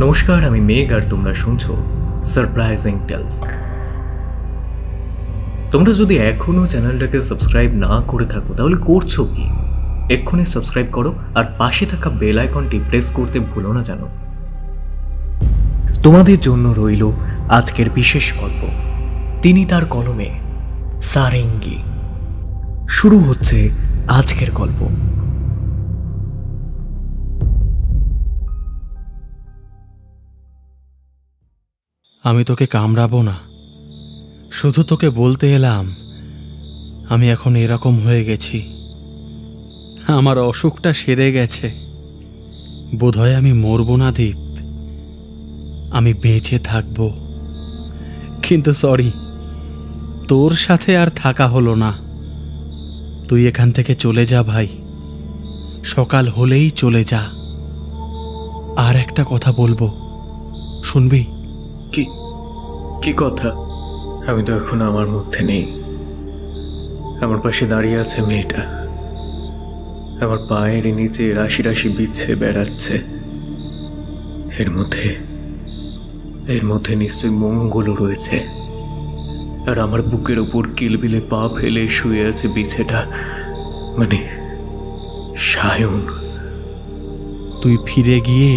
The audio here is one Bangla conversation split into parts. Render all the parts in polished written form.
নমস্কার, আমি মেঘ আর তোমরা শুনছো সারপ্রাইজিং টেলস। তোমরা যদি এখনো চ্যানেলটাকে সাবস্ক্রাইব না করে থাকো তাহলে করছো কি? এক্ষুনি সাবস্ক্রাইব করো আর পাশে থাকা বেল আইকনটি প্রেস করতে ভুলো না যেন। তোমাদের জন্য রইল আজকের বিশেষ গল্প, তিনি তার কলমে, সারেঙ্গি। শুরু হচ্ছে আজকের গল্প। আমি তোকে কামড়াবো না, শুধু তোকে বলতে এলাম আমি এখন এরকম হয়ে গেছি। আমার অসুখটা সেরে গেছে। বোধহয় আমি মরবো না দীপ, আমি বেঁচে থাকবো। কিন্তু সরি, তোর সাথে আর থাকা হলো না। তুই এখান থেকে চলে যা ভাই, সকাল হলেই চলে যা। আর একটা কথা বলবো, শুনবি? কি কথা? আমি তো এখন আমার মধ্যে নেই। আমার পাশে দাঁড়িয়ে আছে মেয়েটা, আমার পায়ের নিচে রাশি রাশি বিচ্ছে বেড়াচ্ছে। এর মধ্যে নিশ্চয়ই মঙ্গলও রয়েছে। আর আমার বুকের উপর কিলবিলে পা ফেলে শুয়ে আছে বিছেটা, মানে সায়ন। তুই ফিরে গিয়ে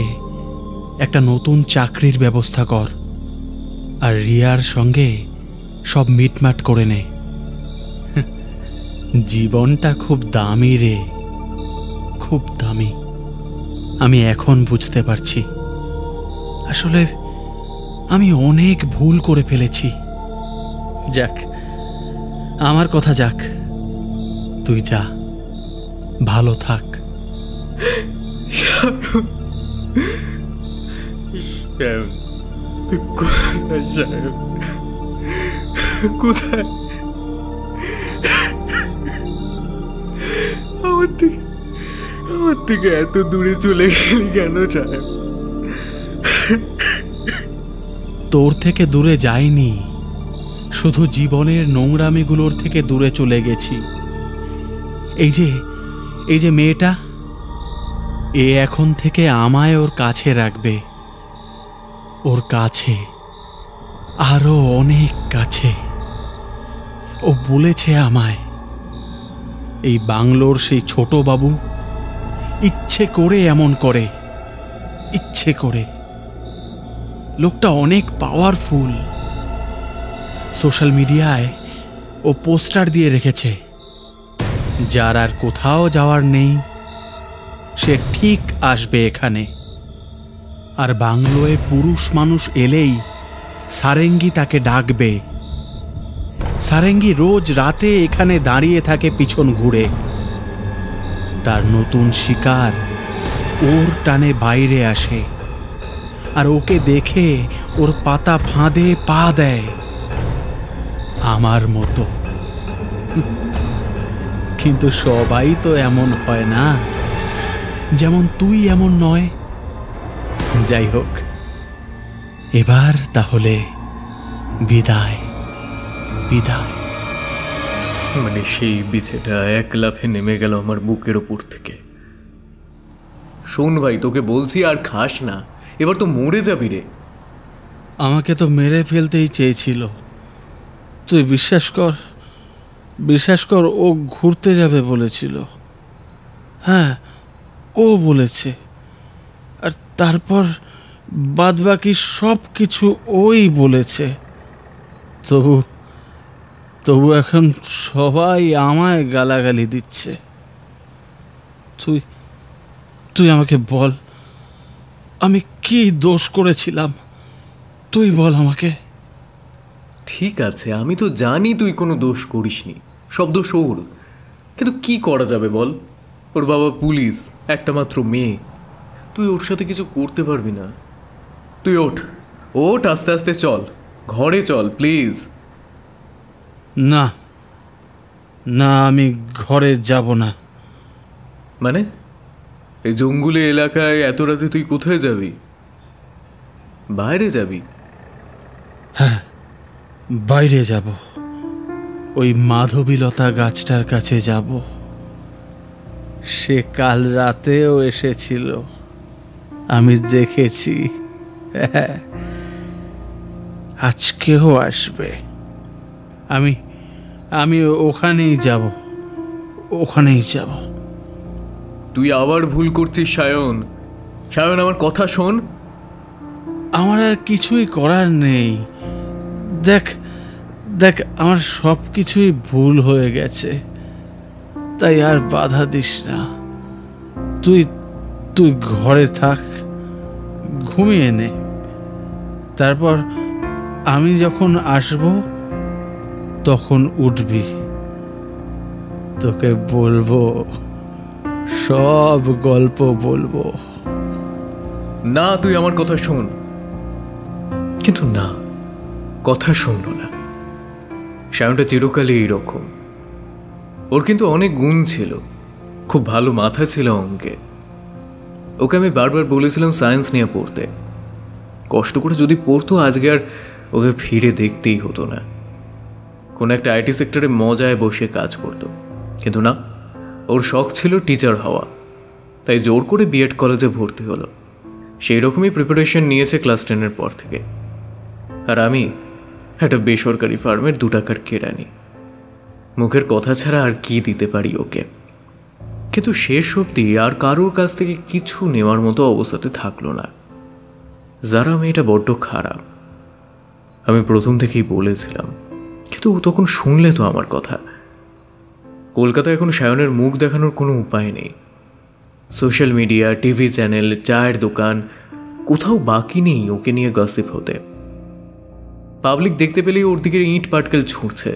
একটা নতুন চাকরির ব্যবস্থা কর, আর রিয়ার সঙ্গে সব মিটমাট করে নে। জীবনটা খুব দামি রে, খুব দামি। আমি এখন বুঝতে পারছি, আসলে আমি অনেক ভুল করে ফেলেছি। যাক, আমার কথা যাক, তুই যা, ভালো থাক। তুই কোথায় সায়ন? কোথায়? আমার থেকে এত দূরে চলে গেলি কেন সায়ন? তোর থেকে দূরে যাইনি, শুধু জীবনের নোংরামিগুলোর থেকে দূরে চলে গেছি। এই যে মেয়েটা, এ এখন থেকে আমায় ওর কাছে রাখবে, ওর কাছে, আরো অনেক কাছে। ও বলেছে আমায়, এই বাংলোর সেই ছোট বাবু ইচ্ছে করে এমন করে, ইচ্ছে করে। লোকটা অনেক পাওয়ারফুল। সোশ্যাল মিডিয়ায় ও পোস্টার দিয়ে রেখেছে, যার আর কোথাও যাওয়ার নেই সে ঠিক আসবে এখানে। আর বাংলোয় পুরুষ মানুষ এলেই সারেঙ্গি তাকে ডাকবে। সারেঙ্গি রোজ রাতে এখানে দাঁড়িয়ে থাকে পিছন ঘুরে। তার নতুন শিকার ওর টানে বাইরে আসে, আর ওকে দেখে ওর পাতা ফাঁদে পা দেয়, আমার মতো। কিন্তু সবাই তো এমন হয় না, যেমন তুই এমন নয়। যাই হোক, এবার তাহলে বিদায়, বিদায়। মানে সেই বিছেটা এক লাফে নেমে গেল আমার বুকের ওপর থেকে। শোন ভাই, তোকে বলছি আর খাস না, এবার তো মরে যাবি রে। আমাকে তো মেরে ফেলতেই চেয়েছিল। তুই বিশ্বাস কর, ও ঘুরতে যাবে বলেছিল। হ্যাঁ, ও বলেছে। আর তারপর বাদবাকি সব কিছু ওই বলেছে। তবু এখন সবাই আমায় গালাগালি দিচ্ছে। তুই আমাকে বল, আমি কি দোষ করেছিলাম? তুই বল আমাকে। ঠিক আছে, আমি তো জানি তুই কোনো দোষ করিসনি, সব দোষ ওর। কিন্তু কি করা যাবে বল? ওর বাবা পুলিশ, একটা মাত্র মেয়ে। তুই ওর সাথে কিছু করতে পারবি না। তুই ওঠ, আস্তে আস্তে চল, ঘরে চল প্লিজ। না, আমি ঘরে যাব না। মানে এই জঙ্গলি এলাকায় এত রাতে তুই কোথায় যাবি? বাইরে যাবি? হ্যাঁ, বাইরে যাব। ওই মাধবীলতা গাছটার কাছে যাব। সে কাল রাতেও এসেছিল, আমি দেখেছি। আজকেও আসবে। আমি আমি ওখানেই যাব, ওখানেই যাব। তুই আবার ভুল করছিস সায়ন। সায়ন, আমার কথা শোন। আমার আর কিছুই করার নেই। দেখ দেখ, আমার সব কিছুই ভুল হয়ে গেছে, তাই আর বাধা দিস না। তুই তুই ঘরে থাক, ঘুমিয়ে নে। তারপর আমি যখন আসব তখন উঠবি, তোকে বলবো, সব গল্প বলবো। না, তুই আমার কথা শোন। কিন্তু না, কথা শুনল না। সায়নটা চিরকালই এইরকম। ওর কিন্তু অনেক গুণ ছিল, খুব ভালো মাথা ছিল অঙ্কে। ওকে আমি বারবার বলেছিলাম সায়েন্স নিয়ে পড়তে। কষ্ট করে যদি পড়তো আজকে আর ওকে ফিরে দেখতেই হতো না। কোনো একটা আইটি সেক্টরে মজায় বসে কাজ করতো। কিন্তু না, ওর শখ ছিল টিচার হওয়া, তাই জোর করে বিএড কলেজে ভর্তি হলো। সেই রকমই প্রিপারেশন নিয়েছে ক্লাস 10-এর পর থেকে। আর আমি একটা বেসরকারি ফার্মের 2 টাকার কেরানি। মুখের কথা ছাড়া আর কি দিতে পারি ওকে? কিন্তু শেষ অবধি আর কারোর কাছ থেকে কিছু নেওয়ার মতো অবস্থাতে থাকলো না। যারা মেয়েটা বড্ড খারাপ, আমি প্রথম থেকেই বলেছিলাম। কিন্তু ও তখন শুনলে তো আমার কথা। কলকাতায় এখন সায়নের মুখ দেখানোর কোনো উপায় নেই। সোশ্যাল মিডিয়া, টিভি চ্যানেল, চায়ের দোকান, কোথাও বাকি নেই ওকে নিয়ে গসিপ হতে। পাবলিক দেখতে পেলেই ওর দিকে ইট পাটকেল ছুঁড়ছে।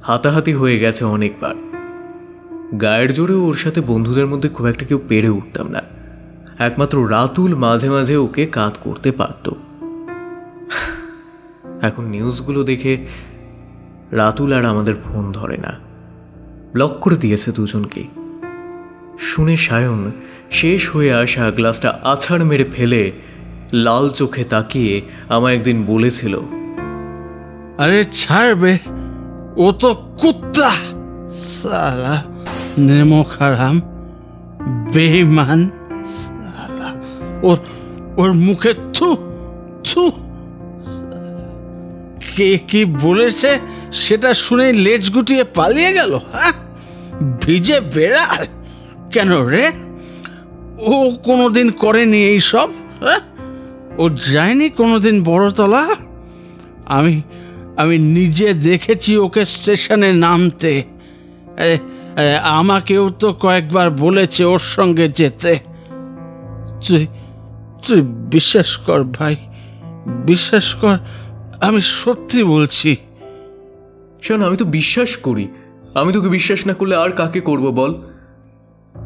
হাতাহাতি হয়ে গেছে অনেকবার। গায়ের জোরে ওর সাথে বন্ধুদের মধ্যে খুব একটা কেউ পেরে উঠতাম না। একমাত্র রাতুল মাঝে মাঝে ওকে কাত করতে পারত। এখন নিউজগুলো দেখে রাতুল আর আমাদের ফোন ধরে না, ব্লক করে দিয়েছে দুজনকেই। শুনে সায়ন শেষ হয়ে আসা গ্লাসটা আছাড় মেরে ফেলে লাল চোখে তাকিয়ে আমায় একদিন বলেছিল, আরে ছাড়বে, ও তো কুত্তা, সালা নেমক হারাম, বেঈমান সালা। ওর মুখে থু থু। কে কি বলেছে সেটা শুনে লেজ গুটিয়ে পালিয়ে গেল? হ্যাঁ, ভিজে বেড়াল। কেন রে? ও কোনোদিন করেনি এইসব? হ্যাঁ, ও যায়নি কোনোদিন বড়তলা? আমি নিজে দেখেছি ওকে স্টেশনে নামতে। আমাকেও তো কয়েকবার বলেছে ওর সঙ্গে যেতে। তুই বিশ্বাস কর ভাই, বিশ্বাস কর, আমি সত্যি বলছি। শোন, আমি তো বিশ্বাস করি। আমি তোকে বিশ্বাস না করলে আর কাকে করব বল?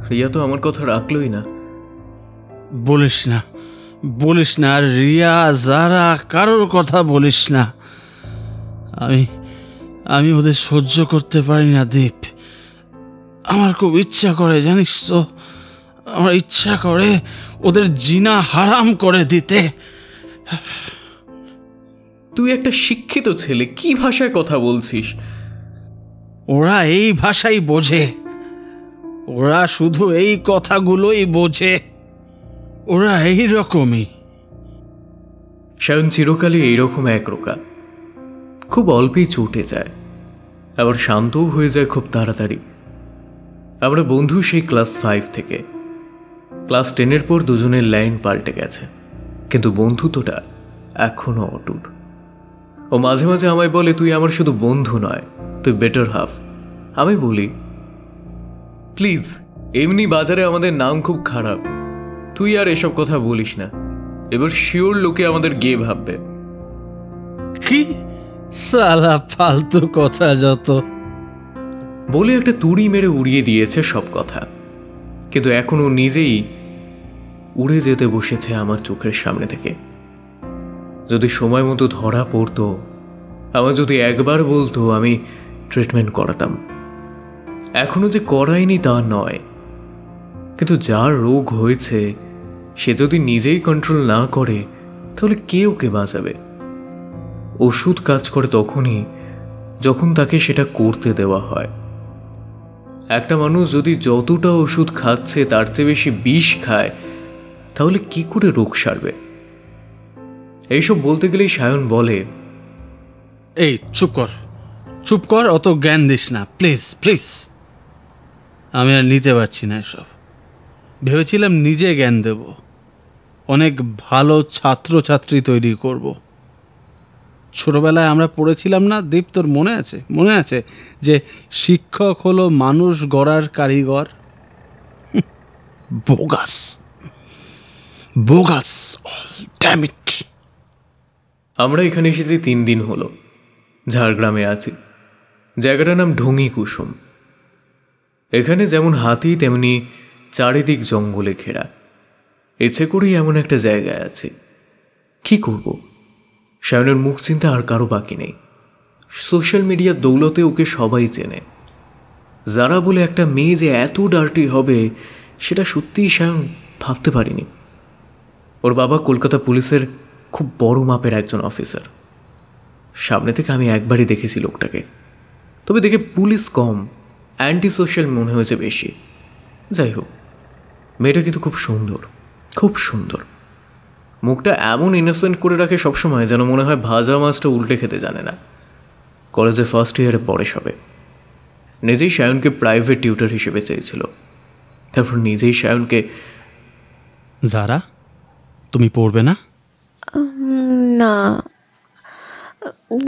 রিয়া তো আমার কথা রাখলই না। বলিস না, বলিস না, আর রিয়া, যারা, কারোর কথা বলিস না। আমি ওদের সহ্য করতে পারি না দীপ। আমার খুব ইচ্ছা করে, জানিস তো, আমার ইচ্ছা করে ওদের জিনা হারাম করে দিতে। তুই একটা শিক্ষিত ছেলে, কি ভাষায় কথা বলছিস? ওরা এই ভাষাই বোঝে, ওরা শুধু এই কথাগুলোই বোঝে, ওরা এই রকমই। সায়ন চিরকালই এইরকম একরোকা। খুব অল্পেই চটে যায়, আবার শান্তও হয়ে যায় খুব তাড়াতাড়ি। আমরা বন্ধু সেই ক্লাস 5 থেকে। ক্লাস 10-এর পর দুজনের লাইন পাল্টে গেছে, কিন্তু বন্ধুত্বটা এখনো অটুট। ও মাঝে মাঝে আমায় বলে, তুই আমার শুধু বন্ধু নয়, তুই বেটার হাফ। আমি বলি, প্লিজ, এমনি বাজারে আমাদের নাম খুব খারাপ, তুই আর এসব কথা বলিস না। এবার শিওর লোকে আমাদের গে ভাববে। কি সালা ফালতু কথা যত বলে একটা তুড়ি মেরে উড়িয়ে দিয়েছে সব কথা। কিন্তু এখন ও নিজেই উড়ে যেতে বসেছে আমার চোখের সামনে থেকে। যদি সময় মতো ধরা পড়তো, আমার যদি একবার বলতো, আমি ট্রিটমেন্ট করাতাম। এখনো যে করাইনি তা নয়, কিন্তু যার রোগ হয়েছে সে যদি নিজেই কন্ট্রোল না করে, তাহলে কে ওকে বাঁচাবে? ওষুধ কাজ করে তখনই যখন তাকে সেটা করতে দেওয়া হয়। একটা মানুষ যদি যতটা ওষুধ খাচ্ছে তার চেয়ে বেশি বিষ খায়, তাহলে কি করে রোগ সারবে? এইসব বলতে গেলেই সায়ন বলে, এই চুপ কর, অত জ্ঞান দিস না প্লিজ প্লিজ। আমি আর নিতে পারছি না এসব। ভেবেছিলাম নিজে জ্ঞান দেব, অনেক ভালো ছাত্রছাত্রী তৈরি করব। ছোটবেলায় আমরা পড়েছিলাম না দীপ, তোর মনে আছে যে শিক্ষক হলো মানুষ গড়ার কারিগর? Bogus damn it. আমরা এখানে এসেছি 3 দিন হলো, ঝাড়গ্রামে আছি। জায়গাটার নাম ঢুঙি কুসুম। এখানে যেমন হাতি তেমনি চারিদিক জঙ্গলে ঘেরা। ইচ্ছে করেই এমন একটা জায়গায় আছে। কি করব? সায়নের মুখ চিন্তা আর কারো বাকি নেই। সোশ্যাল মিডিয়ার দৌলতে ওকে সবাই চেনে। যারা বলে একটা মেয়ে যে এত ডার্টি হবে, সেটা সত্যিই সায়ন ভাবতে পারিনি। ওর বাবা কলকাতা পুলিশের খুব বড় মাপের একজন অফিসার। সামনে থেকে আমি একবারই দেখেছি লোকটাকে, তবে দেখে পুলিশ কম, অ্যান্টি সোশ্যাল মনে হয়েছে বেশি। যাই হোক, মেয়েটা কিন্তু খুব সুন্দর। মুখটা এমন ইনোসেন্ট করে রাখে সবসময়, যেন মনে হয় ভাজা মাছটা উল্টে খেতে জানে না। কলেজে ফার্স্ট ইয়ারে পড়ে সবে। নিজেই সায়নকে প্রাইভেট টিউটর হিসেবে চেয়েছিল। তারপর নিজেই সায়নকে, যারা তুমি পড়বে না? না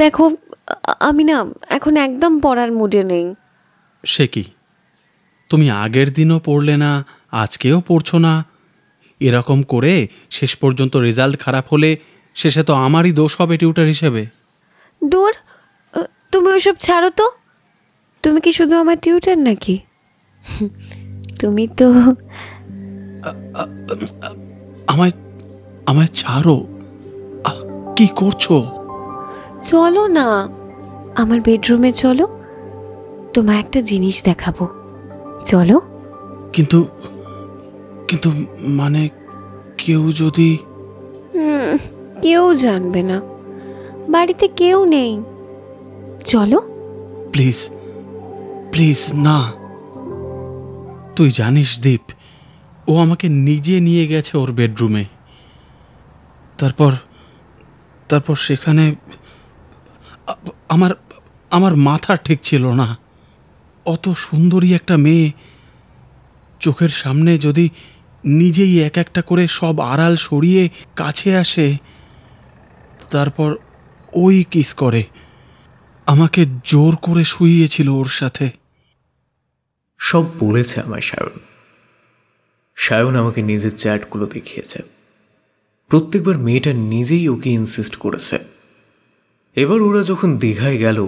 দেখো, আমি না এখন একদম পড়ার মুডে নেই। সে কি, তুমি আগের দিনও পড়লে না, আজকেও পড়ছো না? এরকম করে শেষ পর্যন্ত রেজাল্ট খারাপ হলে শেষে তো আমারই দোষ হবে টিউটর হিসেবে। দূর, তুমি ওসব ছাড়ো তো। তুমি কি শুধু আমার টিউটর নাকি? তুমি তো আমায় ছাড়ো। কি করছো? চলো না, আমার বেডরুমে চলো, তোমায় একটা জিনিস দেখাবো। চলো। কিন্তু মানে কেউ যদি? কেউ জানবে না, বাড়িতে কেউ নেই। চলো। প্লিজ না। তুই জানিস দীপ, ও আমাকে নিজে নিয়ে গেছে ওর বেডরুমে। তারপর সেখানে আমার মাথা ঠিক ছিল না। অত সুন্দরী একটা মেয়ে চোখের সামনে যদি নিজেই এক একটা করে সব আড়াল সরিয়ে কাছে আসে, তারপর ওই কিস করে, আমাকে জোর করে শুইয়েছিল ওর সাথে। সব বলেছে আমায় সায়ন আমাকে নিজের চ্যাটগুলো দেখিয়েছে। প্রত্যেকবার মেয়েটা নিজেই ওকে ইনসিস্ট করেছে। এবার ওরা যখন দীঘায় গেল,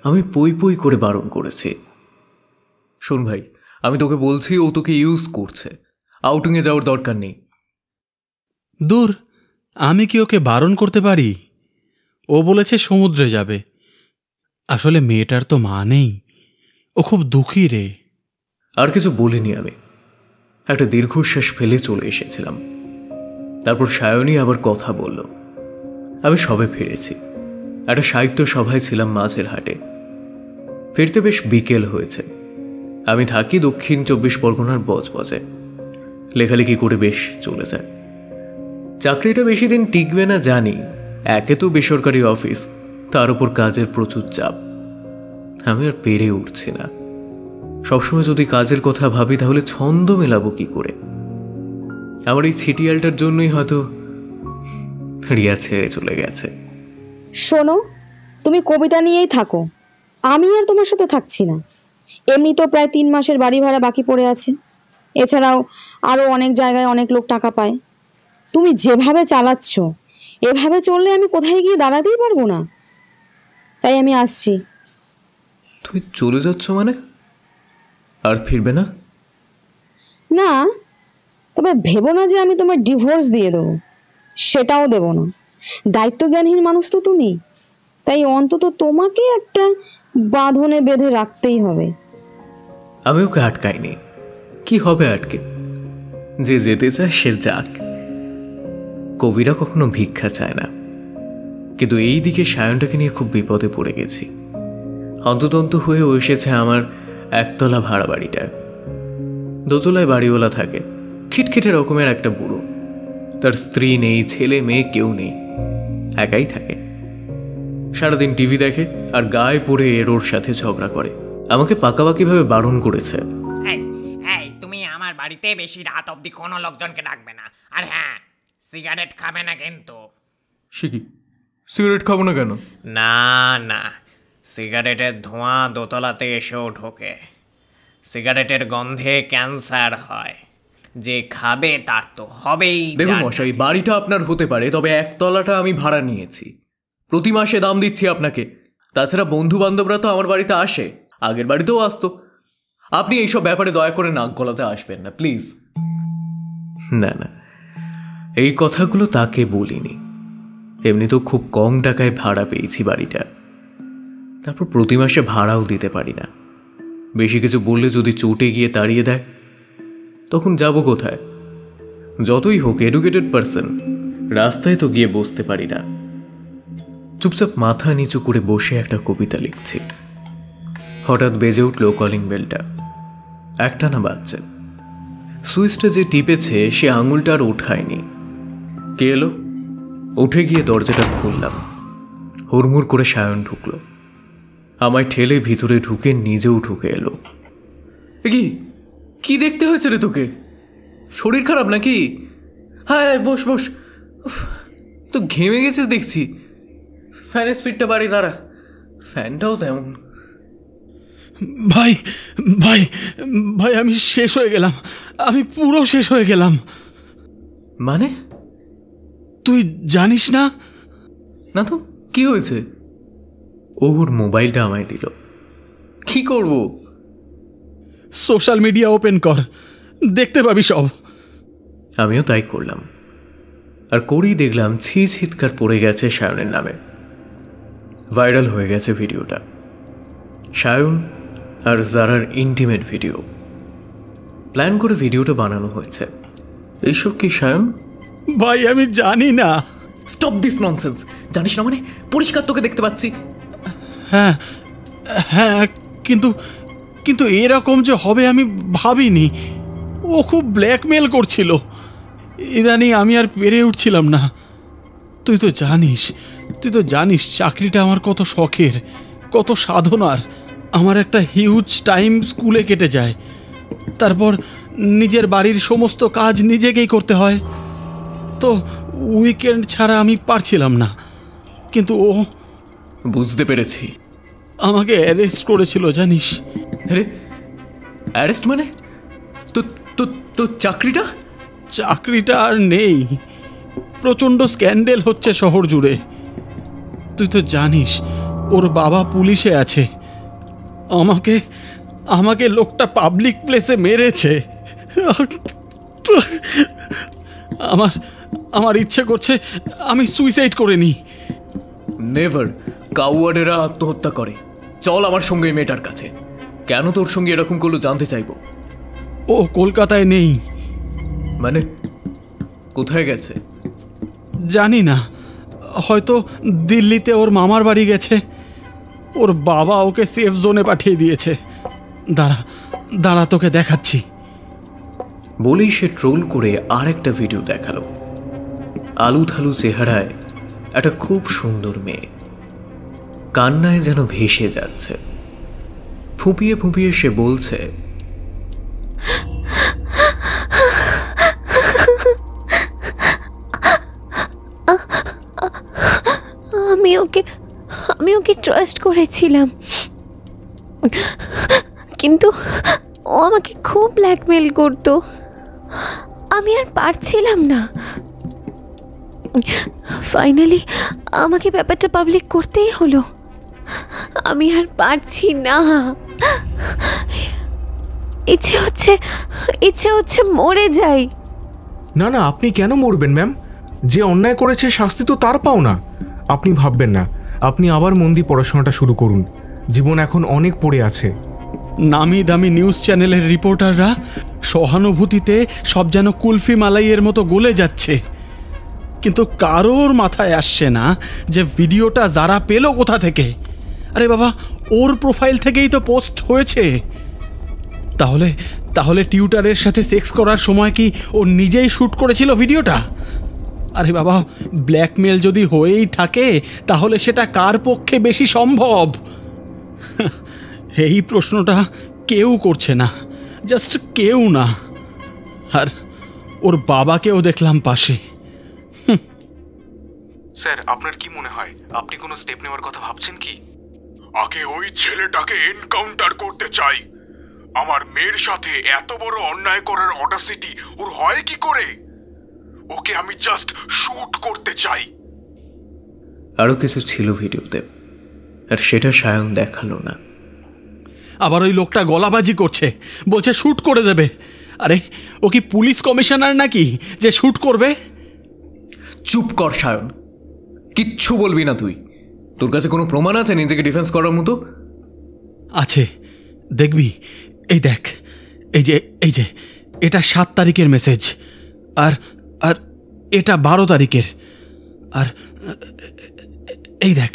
আমি পই করে বারণ করেছি। শোন ভাই, আমি তোকে বলছি, ও তোকে ইউজ করছে। আউটিংয়ে যাওয়ার দরকার নেই। দূর, আমি কি ওকে বারণ করতে পারি? ও বলেছে সমুদ্রে যাবে। আসলে মেয়েটার তো মা নেই, ও খুব দুঃখী রে। আর কিছু বলিনি আমি। একটা দীর্ঘশ্বাস ফেলে চলে এসেছিলাম। তারপর সায়নী আবার কথা বলল। আমি সবে ফিরেছি। একটা সাহিত্য সভায় ছিলাম মাঝের হাটে। ফিরতে বেশ বিকেল হয়েছে। আমি থাকি দক্ষিণ 24 পরগনার বজবজে। লেখালেখি করে বেশ চলে যায়। চাকরিটা বেশি দিন টিকবে না জানি। একে তো বেসরকারি অফিস, তার উপর কাজের প্রচুর চাপ। আমি আর পেরে উঠছি না। সবসময় যদি কাজের কথা ভাবি, তাহলে ছন্দ মেলাবো কি করে? আমার এই ছিটিয়ালটার জন্যই হয়তো রিয়া ছেড়ে চলে গেছে। শোনো, তুমি কবিতা নিয়েই থাকো, আমি আর তোমার সাথে থাকছি না। এমনি তো প্রায় 3 মাসের বাড়ি ভাড়া বাকি পড়ে আছে। এছাড়াও আরও অনেক জায়গায় অনেক লোক টাকা পায়। তুমি যেভাবে চালাচ্ছ, এভাবে চললে আমি কোথায় গিয়ে দাঁড়াতেই পারবো না। তাই আমি আসছি। তুমি চলে যাচ্ছ মানে? আর ফিরবে না? না, তবে ভেবো না যে আমি তোমার ডিভোর্স দিয়ে দেবো, সেটাও দেব না। দায়িত্বজ্ঞানহীন মানুষ তো তুমি, তাই অন্তত তোমাকে একটা বাঁধনে বেঁধে রাখতেই হবে। আমি ওকে আটকাইনি। কি হবে আটকে? যে যেতে চায় সে যাক। কবিরা কখনো ভিক্ষা চায় না। কিন্তু এই দিকে সায়নটাকে নিয়ে খুব বিপদে পড়ে গেছি। হন্তদন্ত হয়ে এসেছে আমার একতলা ভাড়া বাড়িটা। দোতলায় বাড়িওয়ালা থাকে, খিটখিটে রকমের একটা বুড়ো। তার স্ত্রী নেই, ছেলে মেয়ে কেউ নেই। একাই থাকে, সারাদিন টিভি দেখে আর গায়ে পড়ে এর সাথে ঝগড়া করে। আমাকে পাকাপাকিভাবে বারণ করেছে। এই তুমি আমার বাড়িতে বেশি রাত অবধি কোনো লোকজনকে ডাকবে না, আর হ্যাঁ, সিগারেট খাবে না কিন্তু। সে কি, সিগারেট খাবো না কেন? না না, সিগারেটের ধোঁয়া দোতলাতে এসেও ঢোকে, সিগারেটের গন্ধে ক্যান্সার হয়, যে খাবে তার তো হবেই। দেখুন মশাই, বাড়িটা আপনার হতে পারে, তবে একতলাটা আমি ভাড়া নিয়েছি, প্রতি মাসে দাম দিচ্ছি আপনাকে। তাছাড়া বন্ধু বান্ধবরা তো আমার বাড়িতে আসে, আগের বাড়িতেও আসতো। আপনি এইসব ব্যাপারে দয়া করে নাক গলাতে আসবেন না প্লিজ। না না, এই কথাগুলো তাকে বলিনি, এমনি তো খুব কম টাকায় ভাড়া পেয়েছি বাড়িটা, তারপর প্রতি মাসে ভাড়াও দিতে পারি না। বেশি কিছু বললে যদি চোটে গিয়ে তাড়িয়ে দেয় তখন যাব কোথায়? যতই হোক এডুকেটেড পারসন, রাস্তায় তো গিয়ে বসতে পারি না। চুপচাপ মাথা নিচু করে বসে একটা কবিতা লিখছি, হঠাৎ বেজে উঠল কলিং বেলটা। একটা না বাজছে, সুইচটা যে টিপেছে সে আঙুলটা আর ওঠায়নি। কে এলো? উঠে গিয়ে দরজাটা খুললাম। হুড়মুড় করে সায়ন ঢুকলো, আমায় ঠেলে ভিতরে ঢুকে নিজেও ঢুকে এলো। কি কি দেখতে হয়েছে রে তোকে? শরীর খারাপ নাকি? হ্যাঁ বস বস, তো ঘেমে গেছিস দেখছি। ফ্যানের স্পিডটা বাড়ি, দাঁড়া, ফ্যানটাও তেমন। ভাই ভাই ভাই, আমি শেষ হয়ে গেলাম, আমি পুরো শেষ হয়ে গেলাম। মানে? তুই জানিস না? না তো, কি হয়েছে? ওর মোবাইলটা আমায় দিল। কি করব? সোশ্যাল মিডিয়া ওপেন কর, দেখতে পাবি সব। আমিও তাই করলাম, আর করেই দেখলাম চিৎকার পড়ে গেছে সায়নের নামে। ভাইরাল হয়ে গেছে ভিডিওটা, সায়ন আর জারার ইন্টিমেট ভিডিও। প্ল্যান করে ভিডিওটা বানানো হয়েছে। এইসব কি সায়ন? ভাই আমি জানি না। Stop this nonsense. জানিস না মানে? পরিষ্কার তোকে দেখতে পাচ্ছি। হ্যাঁ হ্যাঁ, কিন্তু কিন্তু এরকম যে হবে আমি ভাবিনি। ও খুব ব্ল্যাকমেল করছিল, ইদানিং আমি আর পেরে উঠছিলাম না। তুই তো জানিস চাকরিটা আমার কত শখের, কত সাধনার। আমার একটা হিউজ টাইম স্কুলে কেটে যায়, তারপর নিজের বাড়ির সমস্ত কাজ নিজেকেই করতে হয়, তো উইকেন্ড ছাড়া আমি পারছিলাম না। কিন্তু ও, বুঝতে পেরেছি, আমাকে অ্যারেস্ট করেছিল জানিস। আরে অ্যারেস্ট মানে? তো তো তো চাকরিটা? চাকরিটা আর নেই, প্রচণ্ড স্ক্যান্ডেল হচ্ছে শহর জুড়ে। তুই তো জানিস ওর বাবা পুলিশে আছে। আমাকে লোকটা পাবলিক প্লেসে মেরেছে। আমার ইচ্ছে করছে আমি সুইসাইড করে নিই। নেভার, কাউয়ার্ডেরা আত্মহত্যা করে। চল আমার সঙ্গে এই মেয়েটার কাছে। কেন তোর সঙ্গে এরকম করলো জানতে চাইবো। ও কলকাতায় নেই। মানে কোথায় গেছে? জানি না, হয়তো দিল্লিতে ওর মামার বাড়ি গেছে। ওর বাবা ওকে সেফ জোনে পাঠিয়ে দিয়েছে। দাঁড়া তোকে দেখাচ্ছি। বলেই সে ট্রোল করে আর একটা ভিডিও দেখালো। আলু থালু চেহারায় একটা খুব সুন্দর মেয়ে, কান্নায় যেন ভেসে যাচ্ছে। ফুঁপিয়ে ফুঁপিয়ে সে বলছে, আমি ওকে ট্রাস্ট করেছিলাম, কিন্তু ও আমাকে খুব ব্ল্যাকমেল করতো। আমি আর পারছিলাম না। ফাইনালি আমাকে ব্যাপারটা পাবলিক করতেই হলো। আমি আর পারছি না। ইচ্ছে হচ্ছে মরে যাই। না না, আপনি কেন মরবেন ম্যাম? যে অন্যায় করেছে শাস্তি তো তার পাও না। আপনি ভাববেন না, আপনি আবার মন দিয়ে পড়াশোনাটা শুরু করুন। জীবন এখন অনেক পড়ে আছে। নামি দামি নিউজ চ্যানেলের রিপোর্টাররা সহানুভূতিতে সব যেন কুলফি মালাইয়ের মতো গলে যাচ্ছে, কিন্তু কারোর মাথায় আসছে না যে ভিডিওটা যারা পেল কোথা থেকে। আরে বাবা, ওর প্রোফাইল থেকেই তো পোস্ট হয়েছে। তাহলে টিউটারের সাথে সেক্স করার সময় কি ও নিজেই শ্যুট করেছিল ভিডিওটা? আরে বাবা, ব্ল্যাকমেল যদি হয়েই থাকে তাহলে সেটা কার পক্ষে বেশি সম্ভব? এই প্রশ্নটা কেউ করছে না, জাস্ট কেউ না। আর ওর বাবাকেও দেখলাম পাশে। স্যার, আপনার কি মনে হয় আপনি কোনো স্টেপ নেওয়ার কথা ভাবছেন কি? আগে ওই ছেলেটাকে এনকাউন্টার করতে চাই। আমার মেয়ের সাথে এত বড় অন্যায় করার অডাসিটি ওর হয় কি করে? ওকে আমি জাস্ট শুট করতে চাই। আরও কিছু ছিল ভিডিওতে, আর সেটা সায়ন দেখালো না। আবার ওই লোকটা গলাবাজি করছে, বলছে শ্যুট করে দেবে। আরে ও কি পুলিশ কমিশনার নাকি যে শ্যুট করবে? চুপ কর সায়ন, কিচ্ছু বলবি না তুই। তোর কাছে কোনো প্রমাণ আছে নিজেকে ডিফেন্স করার মতো? আছে, দেখবি। এই দেখ, এই যে এটা 7 তারিখের মেসেজ, আর আর এটা 12 তারিখের, আর এই দেখ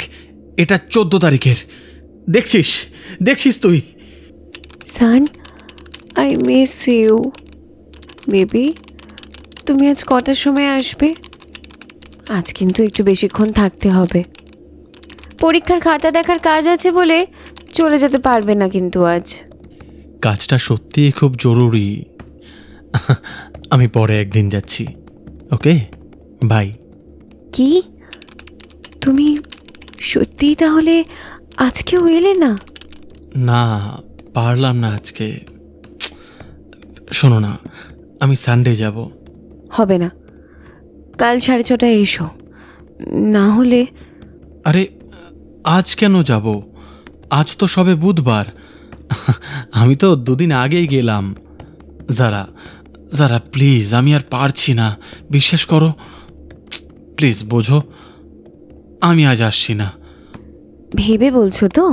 এটা 14 তারিখের। দেখছিস তুই? সান, আই মিস ইউ বেবি। তুমি আজ কটার সময় আসবে? আজ কিন্তু একটু বেশিক্ষণ থাকতে হবে। পরীক্ষার খাতা দেখার কাজ আছে বলে চলে যেতে পারবে না কিন্তু আজ। কাজটা সত্যিই খুব জরুরি। আমি পরে একদিন যাচ্ছি। ওকে, বাই। কি, তুমি সত্যিই তাহলে আজকেও এলে না? না, পারলাম না আজকে। শোনো না, আমি সানডে যাব। হবে না, কাল 6:30টায় এসো, না হলে। আরে আজ কেন যাব? আজ তো সবে বুধবার। আমি তো 2 দিন আগেই গেলাম। যারা প্লিজ, আমি আর পারছি না, বিশ্বাস করো প্লিজ, বোঝো, আমি আজ আসছি না। ভেবে বলছো তো?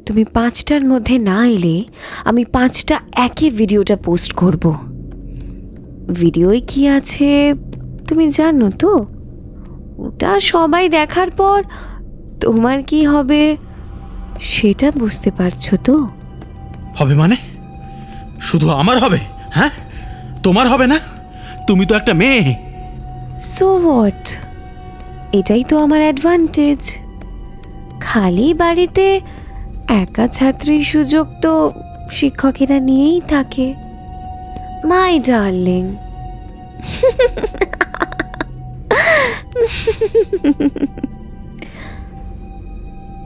তুমি 5টার মধ্যে না এলে আমি 5টা একই ভিডিওটা পোস্ট করব। ভিডিওয় কি আছে তুমি জানো তো? ওটা সবাই দেখার পর তোমার কি হবে সেটা বুঝতে পারছো তো? হবে মানে? শুধু আমার হবে? হ্যাঁ, তোমার হবে না? তুমি তো একটা মেয়ে। সো হোয়াট, এটাই তো আমার অ্যাডভান্টেজ। খালি বাড়িতে একা ছাত্রীর সুযোগ তো শিক্ষকেরা নিয়েই থাকে। My darling.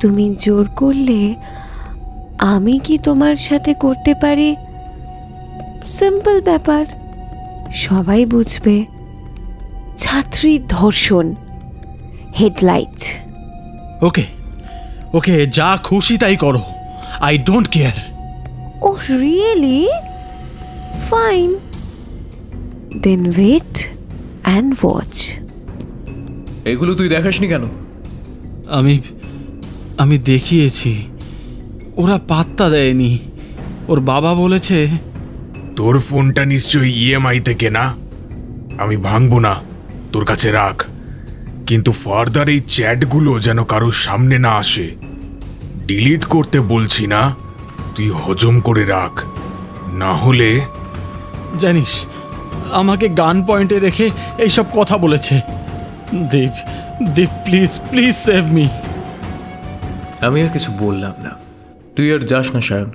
তুমি জোর করলে আমি কি তোমার সাথে করতে পারি? সিম্পল ব্যাপার, সবাই বুঝবে। ছাত্রী ধর্ষণ, হেডলাইট। ওকে, যা খুশি তাই করো, I don't care. Oh really? Fine, then wait and watch. এগুলো তুই দেখাসনি কেন? আমি দেখিয়েছি, ওরা পাত্তা দেয়নি। ওর বাবা বলেছে, তোর ফোনটা নিশ্চয়ই ইএমআইতে কেনা, আমি ভাঙবো না, তোর কাছে রাখ। কিন্তু ফার্দার এই চ্যাটগুলো যেন কারোর সামনে না আসে। ডিলিট করতে বলছি না, তুই হজম করে রাখ, না হলে। জানিস, আমাকে গান পয়েন্টে রেখে এইসব কথা বলেছে। দেব প্লিজ সেভ মি। আমি আর কিছু বললাম না। তুই আর যাস না সায়ন,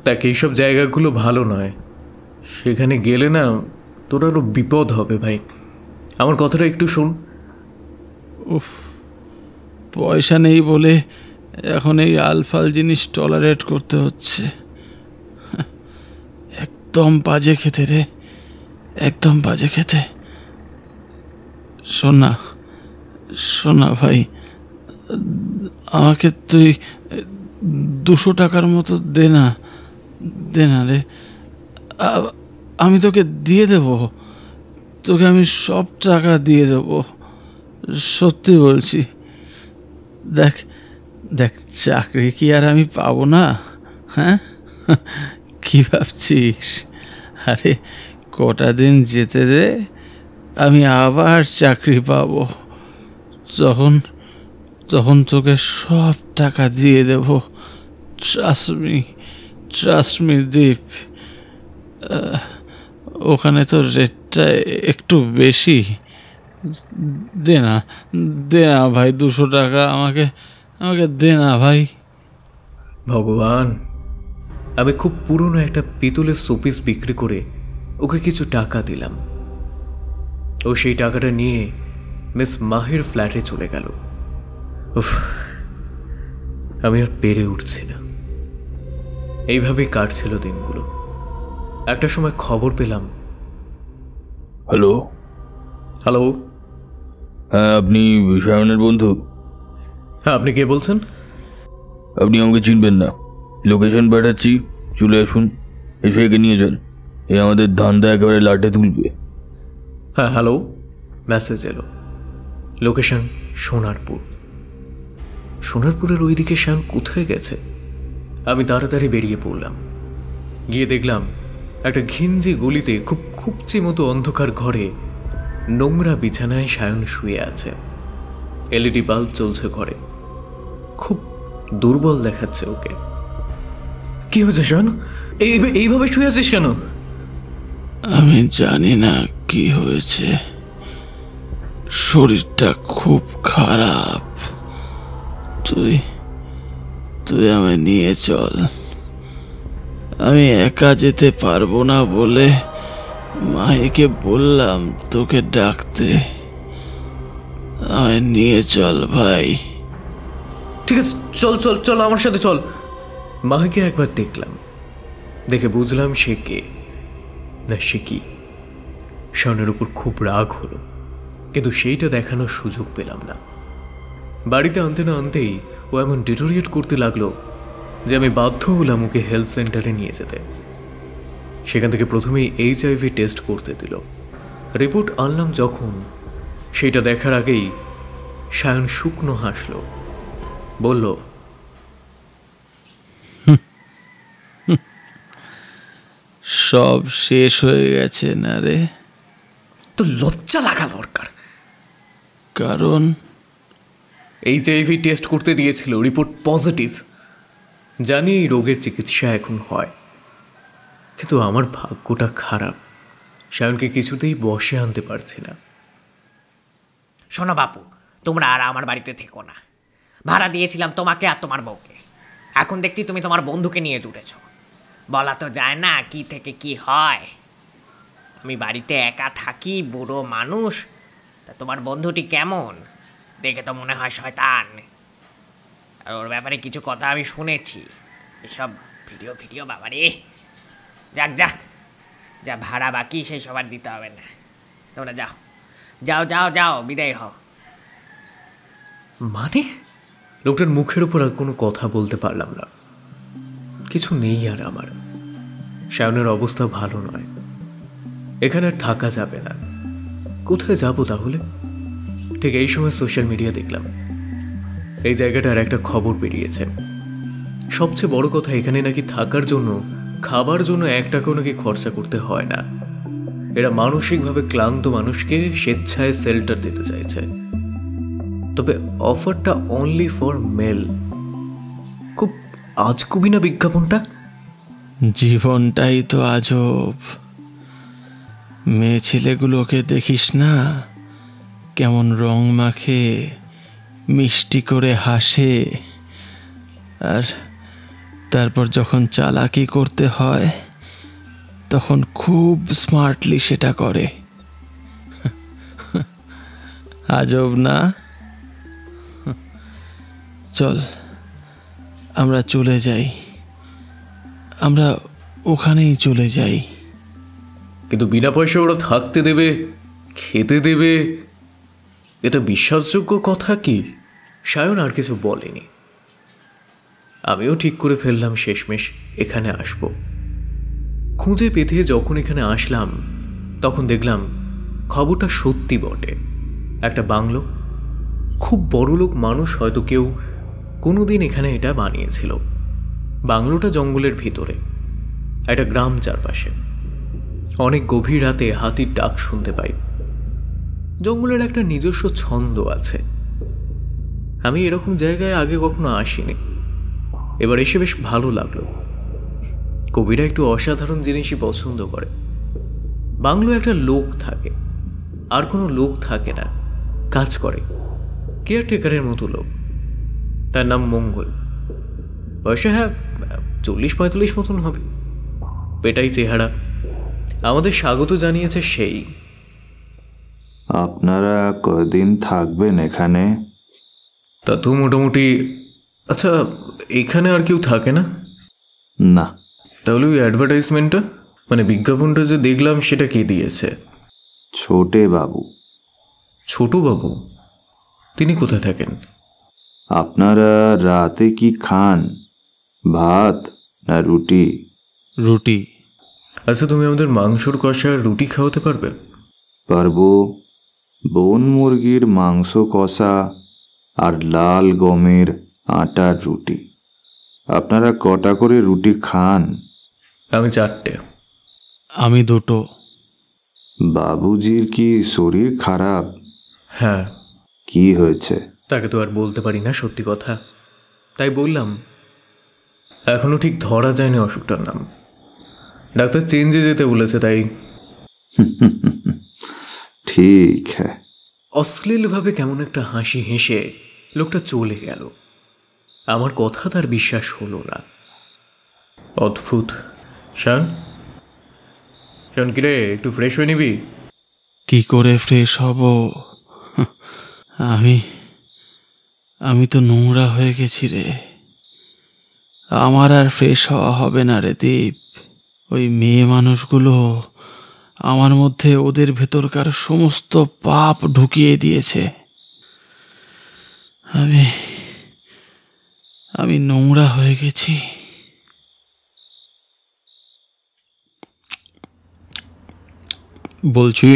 তাকে এইসব জায়গাগুলো ভালো নয়। সেখানে গেলে না তোর আরও বিপদ হবে ভাই। আমার কথাটা একটু শোন। পয়সা নেই বলে এখন এই আলফাল জিনিস টলারেট করতে হচ্ছে। একদম বাজে খেতে রে, একদম বাজে খেতে। শোনা ভাই, আমাকে তুই 200 টাকার মতো দে না রে। আমি তোকে দিয়ে দেব, তোকে আমি সব টাকা দিয়ে দেব, সত্যি বলছি। দেখ চাকরি কি আর আমি পাবো না? হ্যাঁ, কি ভাবছিস? আরে কটা দিন যেতে দে, আমি আবার চাকরি পাবো। তখন তোকে সব টাকা দিয়ে দেব। ট্রাস্ট মি দীপ। ওখানে তো রেটটা একটু বেশি, দে না, দে না ভাই, 200 টাকা আমাকে আমাকে দে না ভাই। ভগবান, আমি খুব পুরনো একটা পিতলের শোপিস বিক্রি করে ওকে কিছু টাকা দিলাম। ও সেই টাকাটা নিয়ে মিস মাহির ফ্ল্যাটে চলে গেল। উফ, আমি আর পেরে উঠছি না। এইভাবেই কাটছিল দিনগুলো। একটা সময় খবর পেলাম। হ্যালো, হ্যালো, হ্যাঁ আপনি সায়নের বন্ধু? হ্যাঁ, আপনি কে বলছেন? আপনি আমাকে চিনবেন না, লোকেশন পাঠাচ্ছি, চলে আসুন, এসে একে নিয়ে যান। এ আমাদের ধান্দা একেবারে লাটে তুলবে। হ্যাঁ, হ্যালো, মেসেজ এলো। লোকেশন সোনারপুর। সোনারপুরের ওইদিকে শ্যাম কোথায় গেছে? আমি তাড়াতাড়ি বেরিয়ে পড়লাম। গিয়ে দেখলাম একটা ঘিঞ্জি গলিতে খুব খুবচি মতো অন্ধকার ঘরে নোংরা বিছানায় সায়ন শুয়ে আছে। এলইডি বাল্ব চলছে ঘরে। খুব দুর্বল দেখাচ্ছে ওকে। কি হয়েছে সায়ন? এইভাবে শুয়ে আছিস কেন? আমি জানি না কি হয়েছে, শরীরটা খুব খারাপ। তুই তুই আমায় নিয়ে চল। আমি একা যেতে পারবো না বলে মাইকে বললাম তোকে ডাকতে। আমায় নিয়ে চল ভাই। ঠিক আছে, চল চল চল, আমার সাথে চল। মাহিকে একবার দেখলাম, দেখে বুঝলাম সে কে না সে কি। শাওনের উপর খুব রাগ হলো, কিন্তু সেইটা দেখানোর সুযোগ পেলাম না। বাড়িতে আনতে না আনতেই ও এমন ডিটোরিয়েট করতে লাগলো যে আমি বাধ্য হলাম ওকে হেলথ সেন্টারে নিয়ে যেতে। সেখান থেকে প্রথমেই HIV টেস্ট করতে দিল। রিপোর্ট আনলাম যখন, সেইটা দেখার আগেই সায়ন শুকনো হাসল, বলল, সব শেষ হয়ে গেছে না রে? তো লজ্জা লাগা দরকার। কারণ HIV টেস্ট করতে দিয়েছিল, রিপোর্ট পজিটিভ। জানি এই রোগের চিকিৎসা এখন হয়, কিন্তু আমার ভাগ্যটা খারাপ। শায়নকে কিছুতেই বসে আনতে পারছি না। শোনো বাপু, তোমরা আর আমার বাড়িতে থেকো না। ভাড়া দিয়েছিলাম তোমাকে আর তোমার বউকে। এখন দেখছি তুমি তোমার বন্ধুকে নিয়ে জুটেছ। বলা তো যায় না কি থেকে কি হয়। আমি বাড়িতে একা থাকি, বুড়ো মানুষ। তা তোমার বন্ধুটি কেমন? দেখে তো মনে হয় শয়তান। আর ওর ব্যাপারে কিছু কথা আমি শুনেছি। এসব ভিডিও ভিডিও বাবারে। যাক যাক, যা ভাড়া বাকি সেই সবার দিতে হবে না। তোমরা যাও যাও যাও যাও, বিদায় হও। মানে লোকটার মুখের উপর আর কোনো কথা বলতে পারলাম না। কিছু নেই আর আমার। শায়নের অবস্থা ভালো নয়, এখানে আর থাকা যাবে না। কোথায় যাব তাহলে? ঠিক এই সময় সোশ্যাল মিডিয়া দেখলাম এই জায়গাটার একটা খবর বেরিয়েছে। সবচেয়ে বড় কথা, এখানে নাকি থাকার জন্য, খাবার জন্য 1 টাকাও নাকি খরচা করতে হয় না। এরা মানসিকভাবে ক্লান্ত মানুষকে স্বেচ্ছায় শেল্টার দিতে চাইছে। তবে অফারটা অনলি ফর মেল। খুব আজগুবি না বিজ্ঞাপনটা? জীবনটাই তো আজব। মেয়ে ছেলেগুলোকে দেখিস না কেমন রং মাখে, মিষ্টি করে হাসে, আর তারপর যখন চালাকি করতে হয় তখন খুব স্মার্টলি সেটা করে। আজব না? চল আমরা চলে যাই, আমরা ওখানেই চলে যাই। কিন্তু বিনা পয়সা ওরা থাকতে দেবে, খেতে দেবে, এটা বিশ্বাসযোগ্য কথা কি? সায়ন আর কিছু বলেনি। আমিও ঠিক করে ফেললাম শেষমেশ এখানে আসব। খুঁজে পেতে যখন এখানে আসলাম তখন দেখলাম খবরটা সত্যি বটে। একটা বাংলো, খুব বড়লোক মানুষ হয়তো কেউ কোনোদিন এখানে এটা বানিয়েছিল। বাংলোটা জঙ্গলের ভিতরে, একটা গ্রাম চারপাশে। অনেক গভীর রাতে হাতির ডাক শুনতে পাই। জঙ্গলের একটা নিজস্ব ছন্দ আছে। আমি এরকম জায়গায় আগে কখনো আসিনি, এবার এসে বেশ ভালো লাগলো। কবিরা একটু অসাধারণ জিনিসই পছন্দ করে। বাংলো একটা লোক থাকে, আর কোনো লোক থাকে না, কাজ করে, কেয়ারটেকারের মতো লোক। তার নাম মঙ্গল। বয়সে 40-45 মতন হবে, পেটাই চেহারা। আমাদের স্বাগত জানিয়েছে সেই। আপনারা কদিন থাকবেন এখানে? তা তো মোটামুটি। আচ্ছা, এখানে আর কেউ থাকে না? না। তাহলে ওই অ্যাডভার্টাইজমেন্টটা, মানে বিজ্ঞাপনটা যে দেখলাম, সেটা কে দিয়েছে? ছোটে বাবু। ছোট বাবু? তিনি কোথায় থাকেন? আপনারা রাতে কি খান, ভাত না রুটি? রুটি। আচ্ছা, তুমি আমাদের মাংসর কষা আর রুটি খাওয়াতে পারবে? পারবো। বন মুরগির মাংস কষা আর লাল গমের আটার রুটি। আপনারা কটা করে রুটি খান? আমি 4টে। আমি 2টো। বাবুজির কি শরীর খারাপ? হ্যাঁ। কি হয়েছে? তাকে তো আর বলতে পারি না সত্যি কথা, তাই বললাম। এখনো ঠিক ধরা যায়নি অসুখটার নাম। ডাক্তার চেঞ্জে যেতে বলেছে, তাই। ঠিক হ্যাঁ। অশ্লীলভাবে কেমন একটা হাসি হেসে লোকটা চলে গেল। আমার কথা তার বিশ্বাস হলো না। অদ্ভুত। শান, কিরে, একটু ফ্রেশ হয়ে নিবি? কি করে ফ্রেশ হব? আমি তো নোংরা হয়ে গেছি রে। আমার আর ফ্রেশ হওয়া হবে না রে দীপ। ওই মেয়ে মানুষগুলো আমার মধ্যে ওদের ভেতরকার সমস্ত পাপ ঢুকিয়ে দিয়েছে। আমি নোংরা হয়ে গেছি। বলছি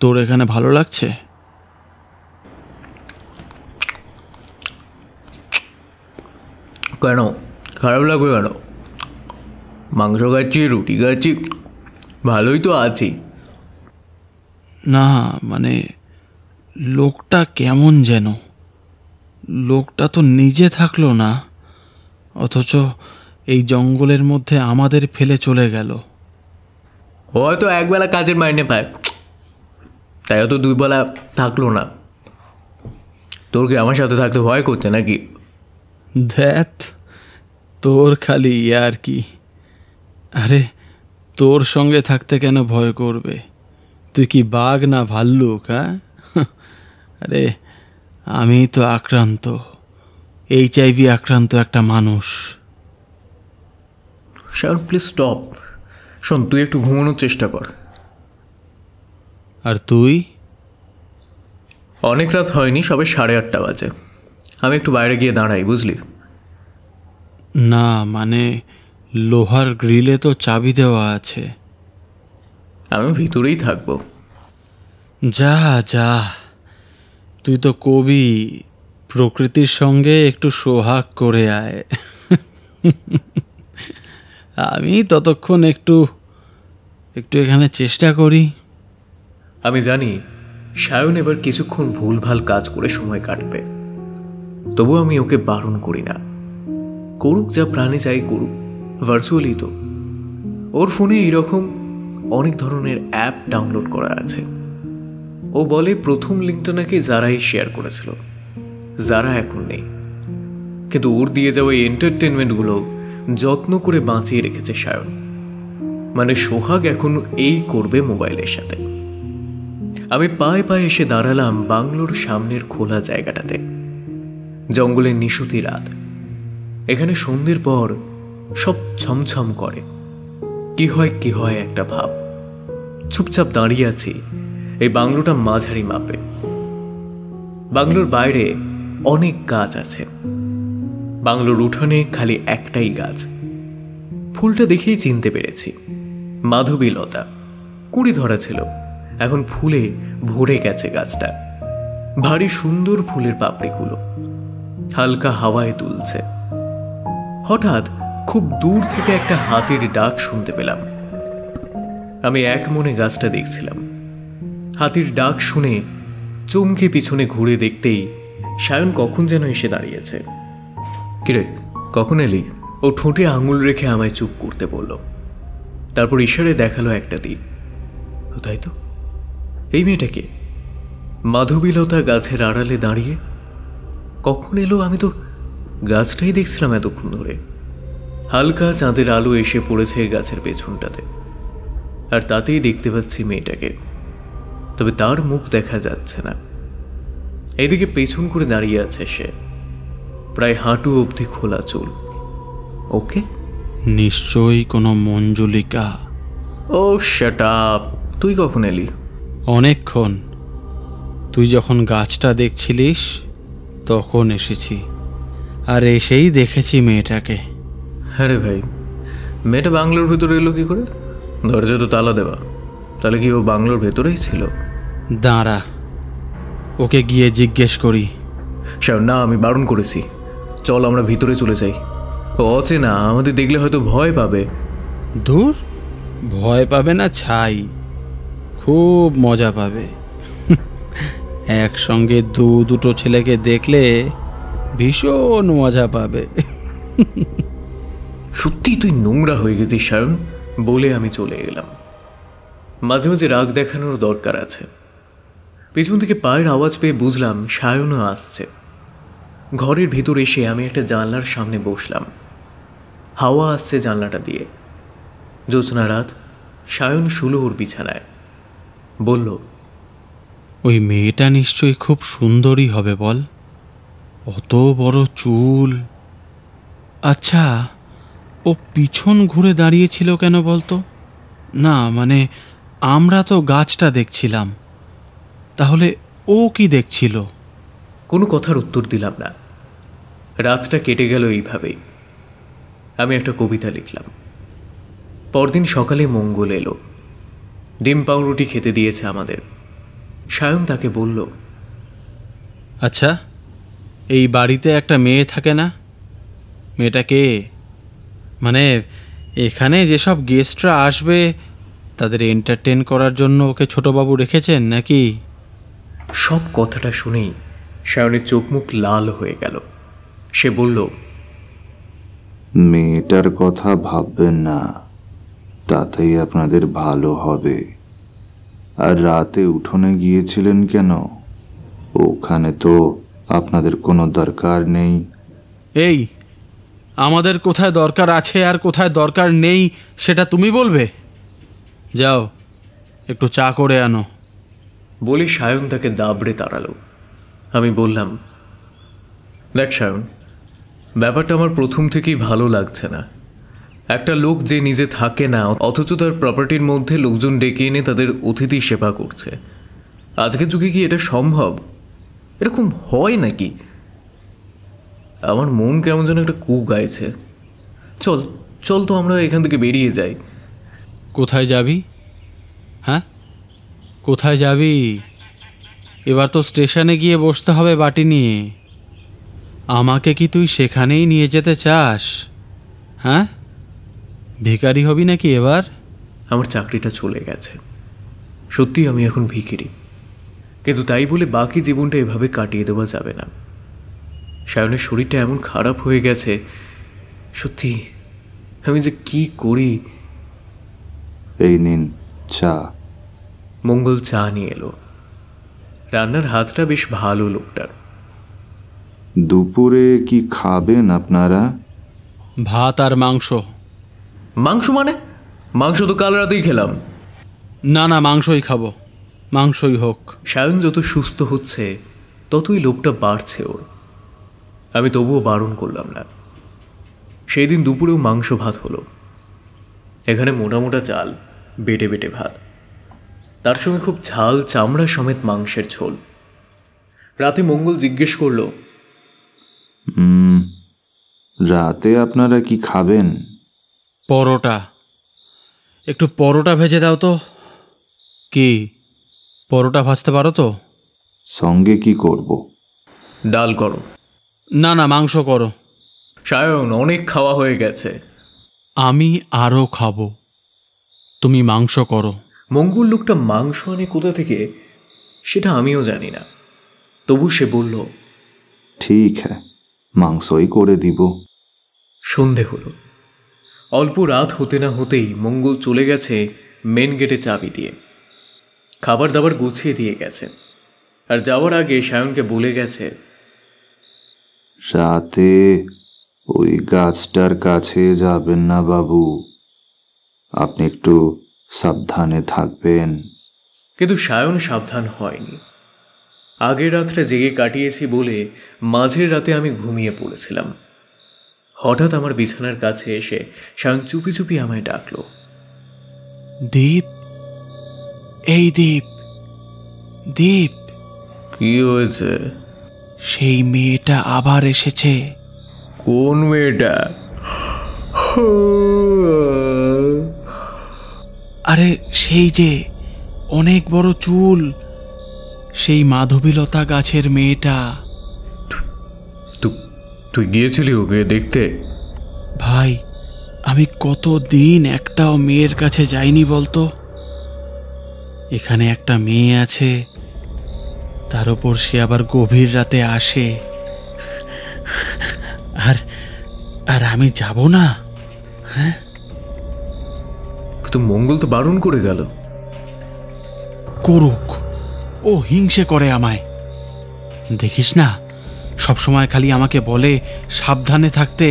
তোর এখানে ভালো লাগছে? কেন খারাপ লাগবে কেন? মাংস খাচ্ছি, রুটি খাচ্ছি, ভালোই তো আছি। না মানে লোকটা কেমন যেন। লোকটা তো নিজে থাকলো না, অথচ এই জঙ্গলের মধ্যে আমাদের ফেলে চলে গেল। হয়তো একবেলা কাজের মাইনে পায়, তাই হয়তো 2 বেলা থাকলো না। তোর কি আমার সাথে থাকতে ভয় করছে নাকি? ধ্যাত, তোর খালি আর কি। আরে তোর সঙ্গে থাকতে কেন ভয় করবে? তুই কি বাঘ না ভাল্লুক? হ্যাঁ, আরে আমি তো আক্রান্ত, HIV আক্রান্ত একটা মানুষ। Shaon, please stop. শোন, তুই একটু ঘুমানোর চেষ্টা কর। আর তুই? অনেক রাত হয়নি, সবে 8:30 বাজে। আমি একটু বাইরে গিয়ে দাঁড়াই, বুঝলি? না মানে লোহার গ্রিলে তো চাবি দেওয়া আছে। আমি ভিতরেই থাকবো। যা যা, তুই তো কবি, প্রকৃতির সঙ্গে একটু সোহাগ করে আয়। আমি ততক্ষণ একটু এখানে চেষ্টা করি। আমি জানি সায়ন এবার কিছুক্ষণ ভুলভাল কাজ করে সময় কাটবে, তবু আমি ওকে বারণ করি না। করুক যা প্রাণে চাই করুক, ভার্চুয়ালি তো। ওর ফোনে এইরকম অনেক ধরনের অ্যাপ ডাউনলোড করা আছে। ও বলে প্রথম লিঙ্কটা নাকি যারাই শেয়ার করেছিল, যারা এখন নেই। কিন্তু ওর দিয়ে যাওয়া এই এন্টারটেনমেন্টগুলো যত্ন করে বাঁচিয়ে রেখেছে সায়ন। মানে সোহাগ এখন এই করবে মোবাইলের সাথে। আমি পায়ে পায়ে এসে দাঁড়ালাম বাংলোর সামনের খোলা জায়গাটাতে। জঙ্গলের নিশুতি রাত, এখানে সন্ধ্যের পর সব ছমছম করে। কি হয় একটা ভাব। চুপচাপ দাঁড়িয়ে আছি এই বাংলোটা মাঝারি মাপে। বাংলোর বাইরে অনেক গাছ আছে, বাংলোর উঠোনে খালি একটাই গাছ। ফুলটা দেখেই চিনতে পেরেছি, মাধবীলতা। কুড়ি ধরা ছিল, এখন ফুলে ভরে গেছে গাছটা। ভারী সুন্দর ফুলের পাপড়িগুলো হালকা হাওয়ায় দুলছে। হঠাৎ খুব দূর থেকে একটা হাতির ডাক শুনতে পেলাম। আমি এক মনে গাছটা দেখছিলাম। হাতির ডাক শুনে চমকে পিছনে ঘুরে দেখতেই সায়ন কখন যেন এসে দাঁড়িয়েছে। কিরে, কখন এলি? ও ঠোঁটে আঙুল রেখে আমায় চুপ করতে বলল। তারপর ইশারায় দেখালো একটা দিক। তাই তো, এই মেয়েটাকে মাধবীলতা গাছের আড়ালে দাঁড়িয়ে কখন এলো? আমি তো গাছটাই দেখছিলাম এতক্ষণ ধরে। হালকা চাঁদের আলো এসে পড়েছে গাছের পেছনটাতে, আর তাতেই দেখতে পাচ্ছি মেয়েটাকে, তবে তার মুখ দেখা যাচ্ছে না। এদিকে পেছন করে দাঁড়িয়ে আছে সে, প্রায় হাঁটু অবধি খোলা চুল। ওকে, নিশ্চয়ই কোনো মঞ্জুলিকা। ও শাট আপ, তুই কখন এলি? অনেকক্ষণ। তুই যখন গাছটা দেখছিলিস তখন এসেছি, আর এসেই দেখেছি মেয়েটাকে। হ্যাঁ রে ভাই, মেয়েটা বাংলোর ভেতরে এলো কি করে? দরজা তো তালা দেওয়া, তাহলে কি ও বাংলোর ভেতরেই ছিল? দাঁড়া, ওকে গিয়ে জিজ্ঞেস করি। না, আমি বারণ করেছি। চল আমরা ভিতরে চলে যাই। ও অচেনা, আমাদের দেখলে হয়তো ভয় পাবে। দূর, ভয় পাবে না ছাই, খুব মজা পাবে। একসঙ্গে দুটো ছেলেকে দেখলে ভীষণ মজা পাবে। সত্যি তুই নোংরা হয়ে গেছিস সায়ন, বলে আমি চলে গেলাম। মাঝে মাঝে রাগ দেখানোর দরকার আছে। পেছন থেকে পায়ের আওয়াজ পেয়ে বুঝলাম সায়নও আসছে। ঘরের ভিতর এসে আমি একটা জানলার সামনে বসলাম। হাওয়া আসছে জানলাটা দিয়ে। জ্যোৎস্না রাত, সায়ন শুলো ওর বিছানায়। বলল, ওই মেয়েটা নিশ্চয়ই খুব সুন্দরী হবে বল, অত বড় চুল। আচ্ছা, ও পিছন ঘুরে দাঁড়িয়েছিল কেন বলতো? না মানে, আমরা তো গাছটা দেখছিলাম, তাহলে ও কি দেখছিল? কোনো কথার উত্তর দিলাম না। রাতটা কেটে গেল এইভাবেই। আমি একটা কবিতা লিখলাম। পরদিন সকালে মঙ্গল এলো। ডিম পাউরুটি খেতে দিয়েছে আমাদের। সায়ন তাকে বলল, আচ্ছা, এই বাড়িতে একটা মেয়ে থাকে না? মেয়েটা কে? মানে এখানে যেসব গেস্টরা আসবে তাদের এন্টারটেন করার জন্য ওকে ছোটবাবু রেখেছেন নাকি? সব কথাটা শুনেই সায়নের চোখ মুখ লাল হয়ে গেল। সে বলল, মেয়েটার কথা ভাববেন না, তাতেই আপনাদের ভালো হবে। আর রাতে উঠোনে গিয়েছিলেন কেন? ওখানে তো আপনাদের কোনো দরকার নেই। এই, আমাদের কোথায় দরকার আছে আর কোথায় দরকার নেই সেটা তুমি বলবে? যাও, একটু চা করে আনো। বলে সায়ন তাকে দাবড়ে তাড়ালো। আমি বললাম, দেখ সায়ন, ব্যাপারটা আমার প্রথম থেকেই ভালো লাগছে না। একটা লোক যে নিজে থাকে না, অথচ তার প্রপার্টির মধ্যে লোকজন ডেকে এনে তাদের অতিথি সেবা করছে, আজকের যুগে কি এটা সম্ভব? এরকম হয় নাকি? আমার মন কেমন যেন একটা কু গাইছে। চল চল তো আমরা এখান থেকে বেরিয়ে যাই। কোথায় যাবি? হ্যাঁ, কোথায় যাবি? এবার তো স্টেশনে গিয়ে বসতে হবে বাটি নিয়ে। আমাকে কি তুই সেখানেই নিয়ে যেতে চাস? হ্যাঁ, ভিখারি হবি নাকি এবার? আমার চাকরিটা চলে গেছে, সত্যি আমি এখন ভিখিরি, কিন্তু তাই বলে বাকি জীবনটা এভাবে কাটিয়ে দেওয়া যাবে না। সায়নের শরীরটা এমন খারাপ হয়ে গেছে, সত্যি আমি যে কি করি। এই নিন চা। মঙ্গল চা নিয়ে এলো। রান্নার হাতটা বেশ ভালো লোকটার। দুপুরে কি খাবেন আপনারা? ভাত আর মাংস। মাংস মানে? মাংস তো কাল রাতেই খেলাম। না না, মাংসই খাবো, মাংসই হোক। সায়ন যত সুস্থ হচ্ছে ততই লোকটা বাড়ছে ওর। আমি তবুও বারণ করলাম না। সেই দিন দুপুরেও মাংস ভাত হলো। এখানে মোটা মোটা চাল, বেটে বেটে ভাত, তার সঙ্গে খুব ঝাল চামড়া সমেত মাংসের ঝোল। রাতে মঙ্গল জিজ্ঞেস করলো, রাতে আপনারা কি খাবেন? পরোটা, একটু পরোটা ভেজে দাও তো। কি, পরোটা ভাজতে পারো তো? সঙ্গে কি করব? ডাল করো। না না, মাংস করো। সায়ন, অনেক খাওয়া হয়ে গেছে। আমি আরও খাবো, তুমি মাংস করো। মঙ্গল লোকটা মাংস আনে কোথা থেকে সেটা আমিও জানি না, তবু সে বলল, ঠিক হ্যাঁ, মাংসই করে দিব। সন্ধে হলো। অল্প রাত হতে না হতেই মঙ্গল চলে গেছে মেন গেটে চাবি দিয়ে। খাবার দাবার গুছিয়ে দিয়ে গেছে, আর যাওয়ার আগে সায়নকে বলে গেছে, রাতে ওই গাছটার কাছে যাবেন না বাবু, আপনি একটু সাবধানে থাকবেন। কিন্তু সায়ন সাবধান হয়নি। আগের রাতটা জেগে কাটিয়েছি বলে মাঝের রাতে আমি ঘুমিয়ে পড়েছিলাম। হঠাৎ আমার বিছানার কাছে এসে সায়ন চুপি চুপি আমায় ডাকলো, দীপ, এই দীপ, দীপ। কি হয়েছে? সেই মেয়েটা আবার এসেছে। কোন মেয়েটা? আরে সেই যে অনেক বড় চুল, সেই মাধবীলতা গাছের মেয়েটা। তুই গিয়েছিলি ওকে দেখতে? ভাই, আমি কতদিন একটাও মেয়ের কাছে যাইনি বলতো। এখানে একটা মেয়ে আছে, তার উপর সে আবার গভীর রাতে আসে, আর আর আমি যাব না? হ্যাঁ, কিন্তু মঙ্গল তো বারণ করে গেল। করুক, ও হিংসে করে আমায়। দেখিস না, সবসময় খালি আমাকে বলে সাবধানে থাকতে।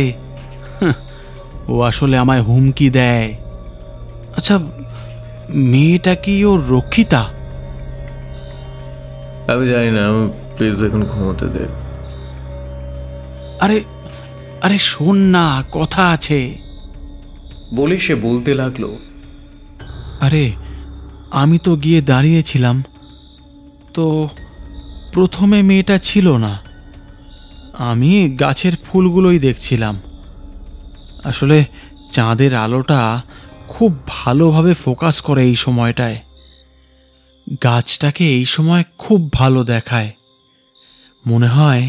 ও আসলে আমায় হুমকি দেয়। আচ্ছা, মেয়েটা কি ওর রক্ষিতা? আমি জানি না, প্লিজ এখন ঘুমোতে দে। আরে আরে শোন না, কথা আছে। বলে সে বলতে লাগলো, আরে আমি তো গিয়ে দাঁড়িয়েছিলাম, তো প্রথমে মেয়েটা ছিল না। আমি গাছের ফুলগুলোই দেখছিলাম। আসলে চাঁদের আলোটা খুব ভালোভাবে ফোকাস করে এই সময়টায়। গাছটাকে এই সময় খুব ভালো দেখায়। মনে হয়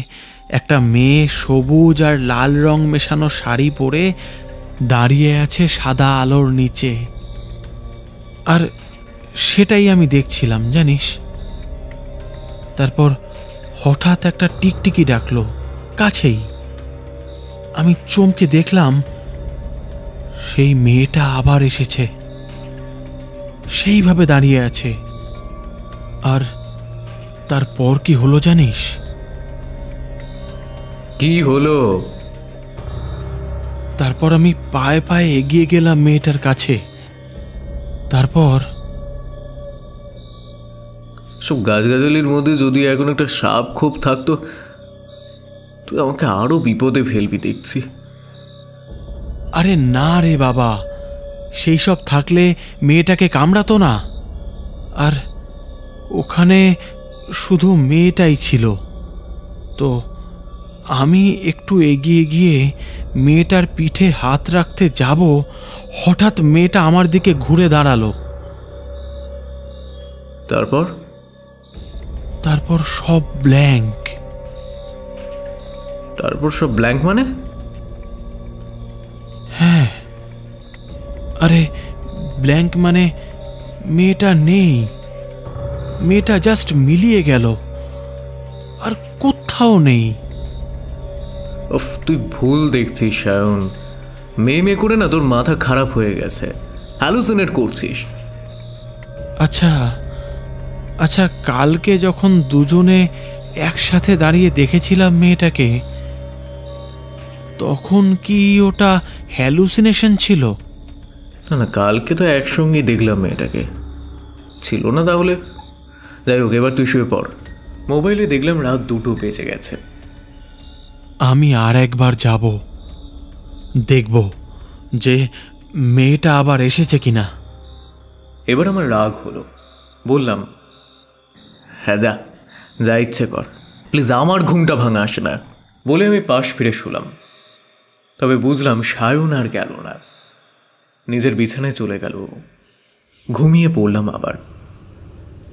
একটা মেয়ে সবুজ আর লাল রং মেশানো শাড়ি পরে দাঁড়িয়ে আছে সাদা আলোর নিচে। আর সেটাই আমি দেখছিলাম, জানিস। তারপর হঠাৎ একটা টিকটিকি ডাকলো কাছেই। আমি চমকে দেখলাম সেই মেয়েটা আবার এসেছে, সেইভাবে দাঁড়িয়ে আছে। আর তারপর কি হলো জানিস? কি হলো? তারপর আমি পায়ে পায়ে এগিয়ে গেলাম মেয়েটার কাছে। তারপর সব গাছগাছালির মধ্যে যদি এখন একটা সাপ খোপ থাকতো, তুই আমাকে আরো বিপদে ফেলবি দেখছি। আরে না রে বাবা, সেই সব থাকলে মেয়েটাকে কামড়াতো না। আর ওখানে শুধু মেয়েটাই ছিল। তো আমি একটু এগিয়ে গিয়ে মেয়েটার পিঠে হাত রাখতে যাব, হঠাৎ মেয়েটা আমার দিকে ঘুরে দাঁড়ালো। তারপর সব ব্ল্যাঙ্ক। তারপর সব ব্ল্যাঙ্ক মানে? হ্যাঁ, আরে ব্ল্যাঙ্ক মানে মেয়েটা নেই। মেয়েটা জাস্ট মিলিয়ে গেল, আর কোথাও নেই। উফ, তুই ভুল দেখছিস সায়ন। মেয়ে মেয়ে করে না তোর মাথা খারাপ হয়ে গেছে, হ্যালুসিনেট করছিস। আচ্ছা আচ্ছা, কালকে যখন দুজনে একসাথে দাঁড়িয়ে দেখেছিলাম মেয়েটাকে, তখন কি ওটা হ্যালুসিনেশন ছিল? না না, কালকে তো একসঙ্গে দেখলাম মেয়েটাকে। ছিল না তাহলে? যাই হোক, এবার তুই শুয়ে পড়। মোবাইলে দেখলাম রাত 2টো বেজে গেছে। আমি আর একবার যাব, দেখব যে মেয়েটা আবার এসেছে কিনা। এবার আমার রাগ হলো। বললাম, হ্যাঁ যা, যা ইচ্ছে কর, প্লিজ আমার ঘুমটা ভাঙা আসে না। বলে আমি পাশ ফিরে শুলাম। তবে বুঝলাম সায়ন আর গেল না, নিজের বিছানায় চলে গেল। ঘুমিয়ে পড়লাম আবার।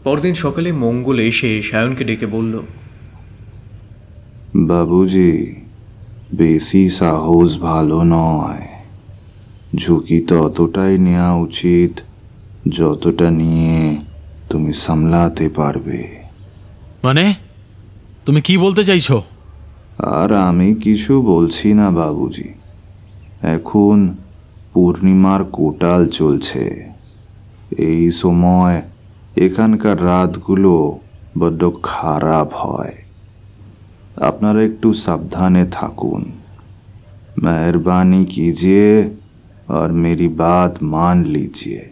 পরদিন সকালে মঙ্গল এসে সায়নকে ডেকে বলল, বাবুজি, বেশি সাহস ভালো নয়। ঝুঁকি ততটাই নেওয়া উচিত যতটা নিয়ে তুমি সামলাতে পারবে। মানে তুমি কি বলতে চাইছো? আর আমি কিছু বলছি না বাবুজি। এখন পূর্ণিমার কোটাল চলছে। এই সময় এখানকার রাতগুলো বড্ড খারাপ হয়। আপনারা একটু সাবধানে থাকুন। मेहरबानी कीजिए और मेरी बात मान लीजिए,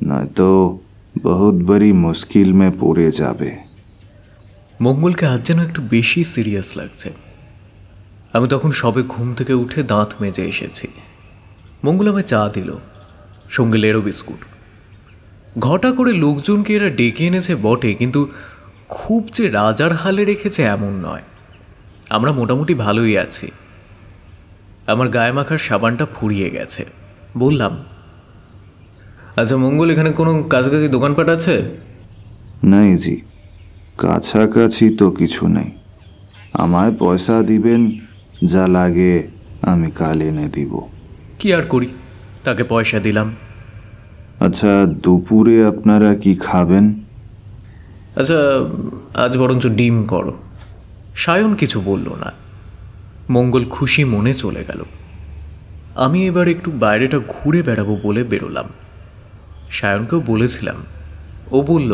नहीं तो बहुत बड़ी मुश्किल में पड़े जाবে। মঙ্গলকে আজ যেন একটু বেশি সিরিয়াস লাগছে। আমি তখন সবে ঘুম থেকে উঠে দাঁত মেজে এসেছি। মঙ্গল আমায় চা দিল, সঙ্গে লেরো বিস্কুট। ঘটা করে লোকজনকে এরা ডেকে এনেছে বটে, কিন্তু খুব যে রাজার হালে রেখেছে এমন নয়। আমরা মোটামুটি ভালোই আছি। আমার গায়ে মাখার সাবানটা ফুরিয়ে গেছে। বললাম, আচ্ছা মঙ্গল, এখানে কোনো কাছাকাছি দোকানপাট আছে? नहीं जी, কাছাকাছি তো কিছু নেই। আমায় পয়সা দিবেন, যা লাগে আমি কাল এনে দিব। কি আর করি, তাকে পয়সা দিলাম। আচ্ছা, দুপুরে আপনারা কি খাবেন? আচ্ছা, আজ বরঞ্চ ডিম করো। সায়ন কিছু বলল না। মঙ্গল খুশি মনে চলে গেল। আমি এবার একটু বাইরেটা ঘুরে বেড়াবো বলে বেরোলাম। সায়নকেও বলেছিলাম, ও বলল,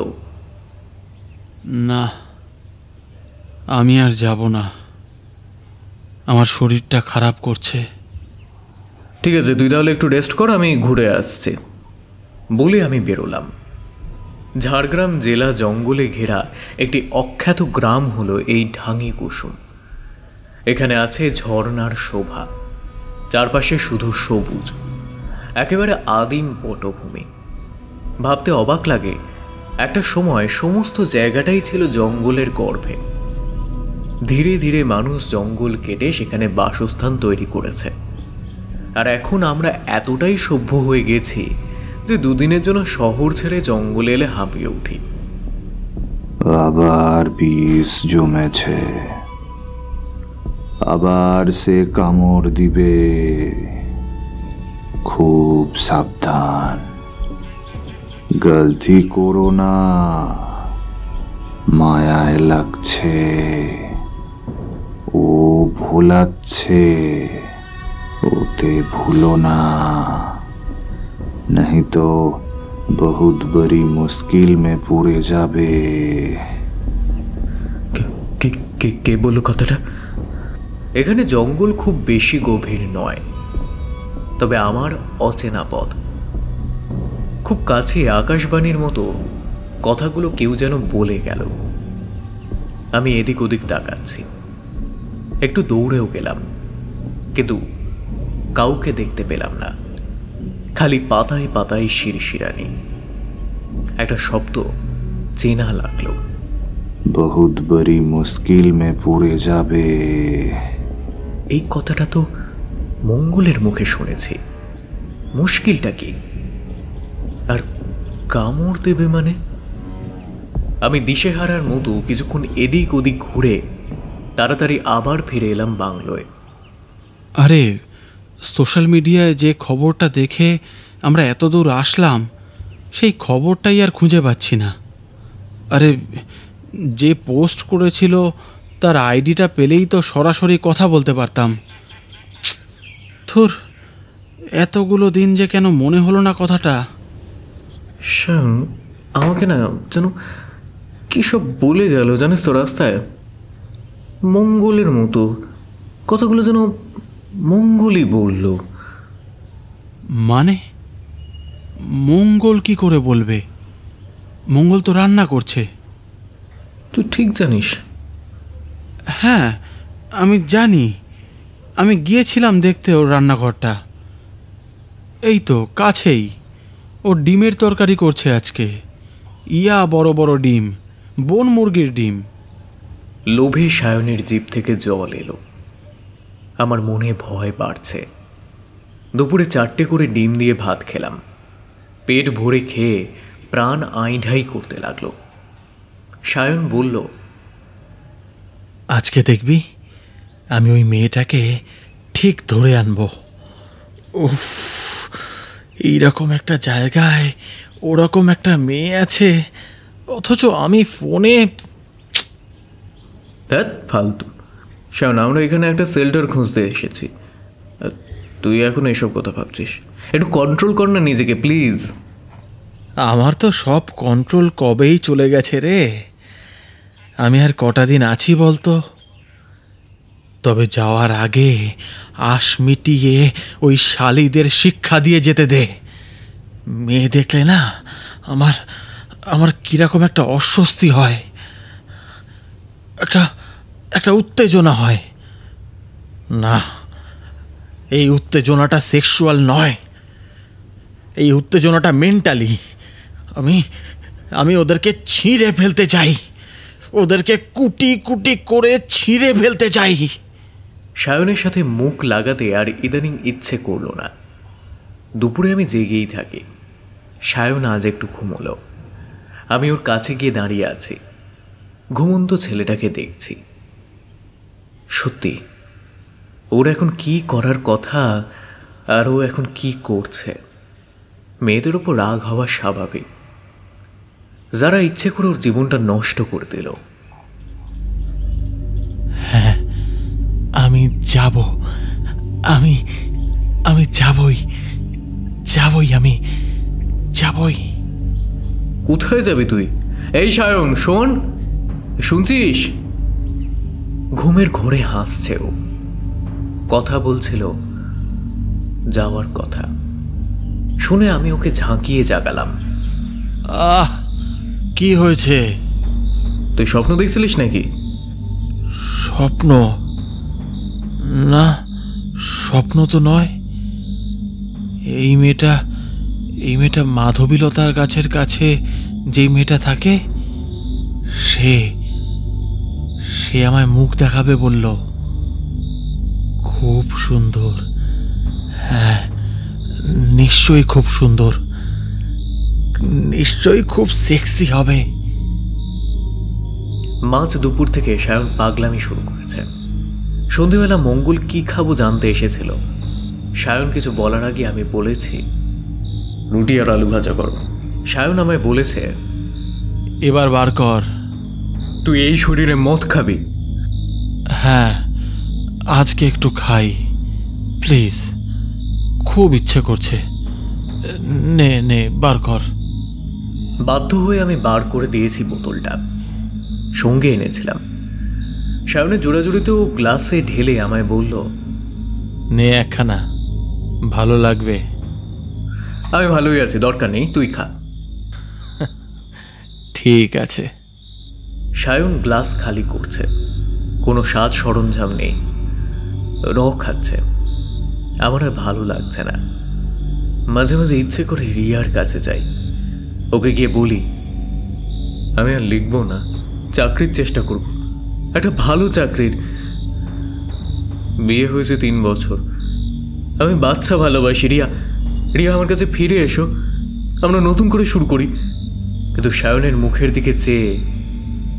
না, আমি আর যাব না, আমার শরীরটা খারাপ করছে। ঠিক আছে, তুই তাহলে একটু রেস্ট কর, আমি ঘুরে আসছি বলে আমি বেরোলাম। ঝাড়গ্রাম জেলা জঙ্গলে ঘেরা একটি অখ্যাত গ্রাম হলো এই ঢাঙ্গি কুসুম। এখানে আছে ঝর্ণার শোভা, চারপাশে শুধু সবুজ, একেবারে আদিম পটভূমি। ভাবতে অবাক লাগে, একটা সময় সমস্ত জায়গাটাই ছিল জঙ্গলের গর্ভে। ধীরে ধীরে মানুষ জঙ্গল কেটে সেখানে বাসস্থান তৈরি করেছে। আর এখন আমরা এতটাই সভ্য হয়ে গেছি যে দুদিনের জন্য শহর ছেড়ে জঙ্গলে এলে হাঁপিয়ে উঠি। আবার বিষ জমেছে, আবার সে কামড় দিবে, খুব সাবধান। গলতি করো না, মায়ায় লাগছে, ও ভোলাচ্ছে, ওতে ভুলো না, नहीं तो बहुत बड़ी मुश्किल में पड़े যাবে। কে বললো কথাটা? এখানে জঙ্গল খুব বেশি গভীর নয়, তবে আমার অচেনা পথ। খুব কাছে আকাশবাণীর মতো কথাগুলো কেউ যেন বলে গেল। আমি এদিক ওদিক তাকাচ্ছি, একটু দৌড়েও গেলাম, কিন্তু কাউকে দেখতে পেলাম না। খালি পাতায় পাতায় শিরশিরানি। একটা শব্দ চেনা লাগলো, বহুত বড়ি মুশকিল মে পড়ে যাবে। এই কথাটা তো মঙ্গলের মুখে শুনেছি। মুশকিলটা কি? আর কামড় দেবে মানে? আমি দিশেহারার মতো কিছুক্ষণ এদিক ওদিক ঘুরে তাড়াতাড়ি আবার ফিরে এলাম বাংলোয়। আরে, সোশ্যাল মিডিয়ায় যে খবরটা দেখে আমরা এত দূর আসলাম, সেই খবরটাই আর খুঁজে পাচ্ছি না। আরে, যে পোস্ট করেছিল তার আইডিটা পেলেই তো সরাসরি কথা বলতে পারতাম। ধুর, এতগুলো দিন যে কেন মনে হলো না কথাটা। শ্যাম, আমাকে না যেন কী সব বলে গেল জানিস তো রাস্তায়, মঙ্গলের মতো কথাগুলো যেন মঙ্গলই বলল। মানে মঙ্গল কি করে বলবে? মঙ্গল তো রান্না করছে। তুই ঠিক জানিস? হ্যাঁ, আমি জানি। আমি গিয়েছিলাম দেখতে ওর রান্নাঘরটা। এই তো কাছেই। ও ডিমের তরকারি করছে আজকে। ইয়া বড় বড় ডিম, বন মুরগির ডিম। লোভে সায়নের জিভ থেকে জল এলো। আমার মনে ভয় বাড়ছে। দুপুরে 4টে করে ডিম দিয়ে ভাত খেলাম। পেট ভরে খেয়ে প্রাণ আইঢাই করতে লাগলো। সায়ন বলল, আজকে দেখবি আমি ওই মেয়েটাকে ঠিক ধরে আনবো। উফ, এইরকম একটা জায়গায় ওরকম একটা মেয়ে আছে, অথচ আমি ফোনে। ধ্যাৎ ফালতু। সায়ন, আমরা এখানে একটা শেল্টার খুঁজতে এসেছি। তুই এখন এসব কথা ভাবছিস? একটু কন্ট্রোল কর না নিজেকে প্লিজ। আমার তো সব কন্ট্রোল কবেই চলে গেছে রে। আমি আর কটা দিন আছি বলতো? তবে যাওয়ার আগে আশ মিটিয়ে ওই শালিদের শিক্ষা দিয়ে যেতে দে। মেয়ে দেখলে না আমার আমার কিরকম একটা অস্বস্তি হয়, একটা উত্তেজনা হয়। না, এই উত্তেজনাটা সেক্সুয়াল নয়, এই উত্তেজনাটা মেন্টালি। আমি ওদেরকে ছিঁড়ে ফেলতে চাই, ওদেরকে কুটি কুটি করে ছিঁড়ে ফেলতে চাই। সায়নের সাথে মুখ লাগাতে আর ইদানিং ইচ্ছে করলো না। দুপুরে আমি জেগেই থাকি। সায়ন আজ একটু ঘুমোলো। আমি ওর কাছে গিয়ে দাঁড়িয়ে আছি, ঘুমন্ত ছেলেটাকে দেখছি। সত্যি ওর এখন কি করার কথা আর ও এখন কি করছে। মেয়েদের ওপর রাগ হওয়া স্বাভাবিক, যারা ইচ্ছে করে ওর জীবনটা নষ্ট করে দিল। হ্যাঁ, আমি যাব, আমি যাবই, আমি যাবই। কোথায় যাবি তুই? এই সায়ন শোন, শুনছিস? ঘুমের ঘোরে হাসছে ও, কথা বলছিল যাওয়ার কথা। শুনে আমি ওকে ঝাঁকিয়ে জাগালাম। আহ, কি হয়েছে? তুই স্বপ্ন দেখছিলিস নাকি? স্বপ্ন না, স্বপ্ন তো নয়। এই মেয়েটা মাধবীলতার গাছের কাছে যেই মেয়েটা থাকে, সে আমায় মুখ দেখাবে বলল। খুব সুন্দর, হ্যাঁ নিশ্চয়ই খুব সুন্দর, নিশ্চয়ই খুব সেক্সি হবে। মাঝ দুপুর থেকে সায়ন পাগলামি শুরু করেছে। সন্ধেবেলা মঙ্গল কি খাবো জানতে এসেছিল। সায়ন কিছু বলার আগে আমি বলেছি রুটি আর আলু ভাজা করো। সায়ন আমায় বলেছে এবার বার কর। তুই এই শরীরে মদ খাবি? হ্যাঁ, আজকে একটু খাই প্লিজ, খুব ইচ্ছে করছে। নে নে, বার কর। বাধ্য হয়ে আমি বার করে দিয়েছি বোতলটা, সঙ্গে এনেছিলাম। সায়নের জোড়াজুড়িতেও গ্লাসে ঢেলে আমায় বলল, নে একখানা, ভালো লাগবে। আমি ভালোই আছি, দরকার নেই, তুই খা। ঠিক আছে। সায়ন গ্লাস খালি করছে, কোনো সাজ সরঞ্জাম নেই, খাচ্ছে। আমার আর ভালো লাগছে না। মাঝে মাঝে ইচ্ছে করে রিয়ার কাছে যাই, ওকে গিয়ে বলি আমি আর লিখবো না, চাকরির চেষ্টা করব, একটা ভালো চাকরির। বিয়ে হয়েছে 3 বছর, আমি বাচ্চা ভালোবাসি। রিয়া আমার কাছে ফিরে এসো, আমরা নতুন করে শুরু করি। কিন্তু সায়নের মুখের দিকে চেয়ে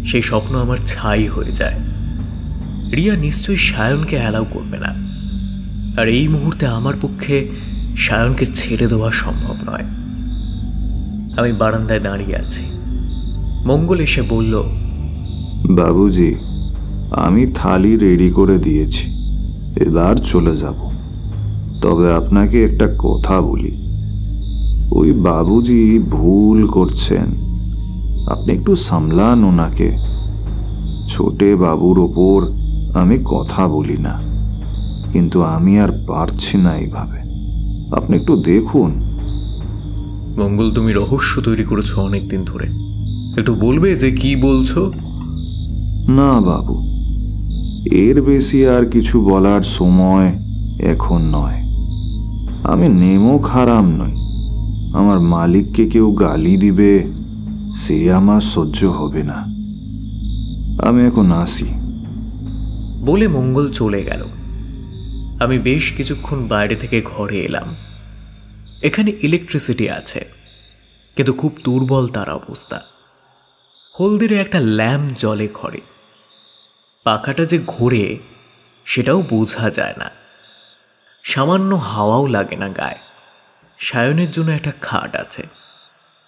সেই স্বপ্ন আমার ছাই হয়ে যায়। রিয়া নিশ্চয়ই সায়নকে অ্যালাউ করবে না, আর এই মুহূর্তে আমার পক্ষে সায়নকে ছেড়ে দেওয়া সম্ভব নয়। আমি বারান্দায় দাঁড়িয়ে আছি। মঙ্গল এসে বলল, বাবুজি আমি থালি রেডি করে দিয়েছি, এবার চলে যাব। তবে আপনাকে একটা কথা বলি, ওই বাবুজি ভুল করছেন, আপনি একটু সামলান ওনাকে। ছোটে বাবুর ওপর আমি কথা বলি না, কিন্তু আমি আর পারছি না এইভাবে, আপনি একটু দেখুন। মঙ্গল তুমি রহস্য তৈরি করেছো অনেকদিন ধরে, একটু বলবে যে কি বলছো? না বাবু, এর বেশি আর কিছু বলার সময় এখন নয়। আমি নেমক হারাম নই, আমার মালিককে কেউ গালি দিবে সে আমার সহ্য হবে না। আমি এখন আসি। বলে মঙ্গল চলে গেল। আমি বেশ কিছুক্ষণ বাইরে থেকে ঘরে এলাম। এখানে ইলেকট্রিসিটি আছে, কিন্তু খুব দুর্বল তার অবস্থা। হলদিরে একটা ল্যাম্প জ্বলে ঘরে, পাখাটা যে ঘোরে সেটাও বোঝা যায় না, সামান্য হাওয়াও লাগে না গায়ে। সায়নের জন্য একটা খাট আছে,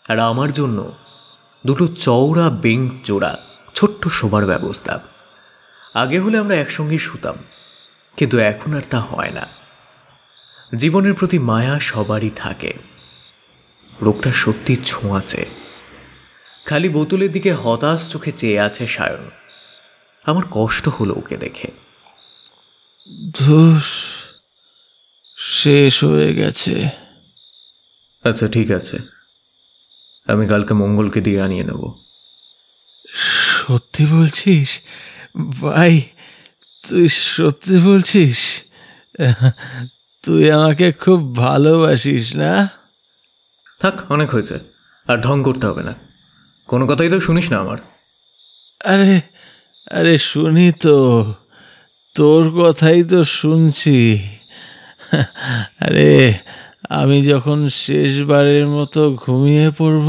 আর আমার জন্য 2 চওড়া বেঞ্চ জোড়া ছোট্ট শোবার ব্যবস্থা। আগে হলে আমরা একসঙ্গে শুতাম, কিন্তু এখন আর তা হয় না। জীবনের প্রতি মায়া সবারই থাকে। লোকটা সত্যি ছোঁয়াচে। খালি বোতলের দিকে হতাশ চোখে চেয়ে আছে সায়ন। আমার কষ্ট হলো ওকে দেখে। ধুস, শেষ হয়ে গেছে। আচ্ছা ঠিক আছে, আমি কালকে মঙ্গলকে দিয়ে আনিয়ে নেব। সত্যি বলছিস ভাই? তুই সত্যি বলছিস? তুই আমাকে খুব ভালোবাসিস না? থাক, অনেক হয়েছে, আর ঢং করতে হবে না। কোনো কথাই তো শুনিস না আমার। আরে আরে শুনি তো, তোর কথাই তো শুনছি। আরে আমি যখন শেষবারের মতো ঘুমিয়ে পড়ব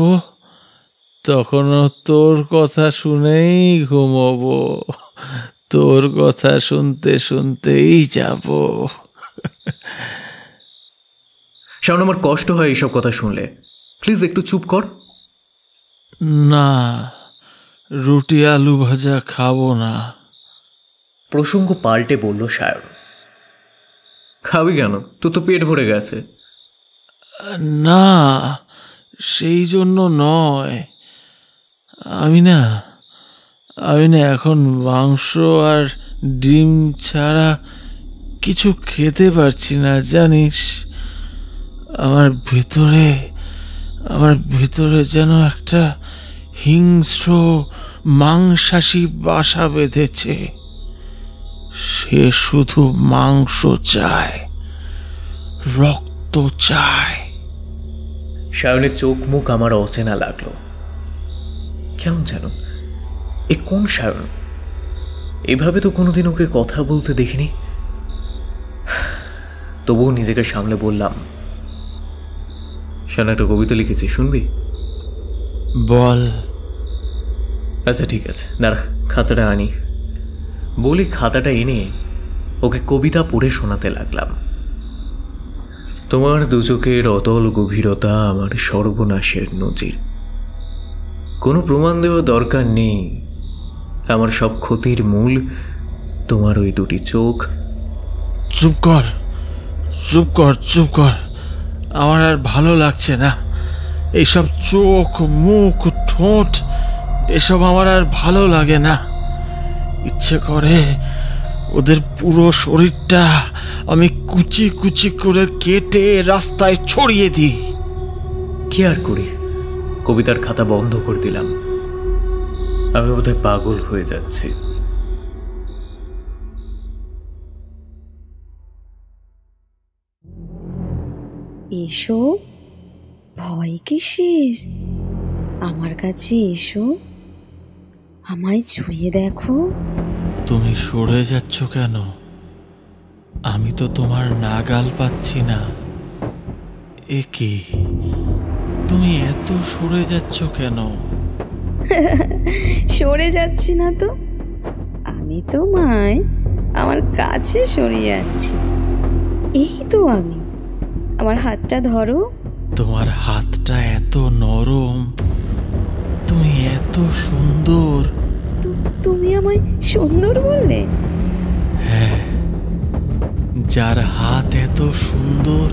তখনও তোর কথা শুনেই ঘুমোবো, তোর কথা শুনতে শুনতেই যাব। শাওন, আমার কষ্ট হয় এইসব কথা শুনলে। প্লিজ একটু চুপ কর। না, রুটি আলু ভাজা খাবো না। প্রসঙ্গ পাল্টে বলল সায়ন। খাবি কেন? তোর তো পেট ভরে গেছে। না, সেই জন্য নয়। আমি না এখন মাংস আর ডিম ছাড়া কিছু খেতে পারছি না, জানিস? আমার ভিতরে যেন একটা হিংস্র মাংসাশী বাসা বেঁধেছে। সে শুধু মাংস চায়, রক্ত চায়। সায়নের চোখ মুখ আমার অচেনা লাগলো। কেমন যেন, এ কোন সায়ন? এভাবে তো কোনোদিন ওকে কথা বলতে দেখিনি। তবুও নিজেকে সামলে বললাম, সায়ন একটা কবিতা লিখেছি, শুনবি? বল। আচ্ছা ঠিক আছে, দাঁড়া খাতাটা আনি। বলি খাতাটা এনে ওকে কবিতা পড়ে শোনাতে লাগলাম। তোমার দুচোখের অতল গভীরতা আমার সর্বনাশের নজির। কোনো প্রমাণ দেওয়া দরকার নেই, আমার সব ক্ষতির মূল তোমার ওই দুটি চোখ। চুপ কর, চুপ কর, চুপ কর। আমার আর ভালো লাগছে না। এইসব চোখ, মুখ, ঠোঁট এসব আমার আর ভালো লাগে না। ইচ্ছে করে ওদের পুরো শরীরটা আমি কুচি কুচি করে কেটে রাস্তায় ছড়িয়ে দিই। কি আর করি? কবিতার খাতা বন্ধ করে দিলাম। আমি বোধহয় পাগল হয়ে যাচ্ছি। এসো, ভয় কিসের? আমার কাছে এসো, আমায় ছুঁয়ে দেখো। তুমি সরে যাচ্ছ কেন? আমি তো তোমার নাগাল পাচ্ছি না। এ কি, তুমি এত সরে যাচ্ছ কেন? সরে যাচ্ছি না তো, আমি তোমায় আমার কাছে সরিয়ে আনছি। এই তো আমি, আমার হাতটা ধরো। তোমার হাতটা এত নরম, তুমি এত সুন্দর। তুমি আমায় সুন্দর বললে? হ্যাঁ, যার হাত এত সুন্দর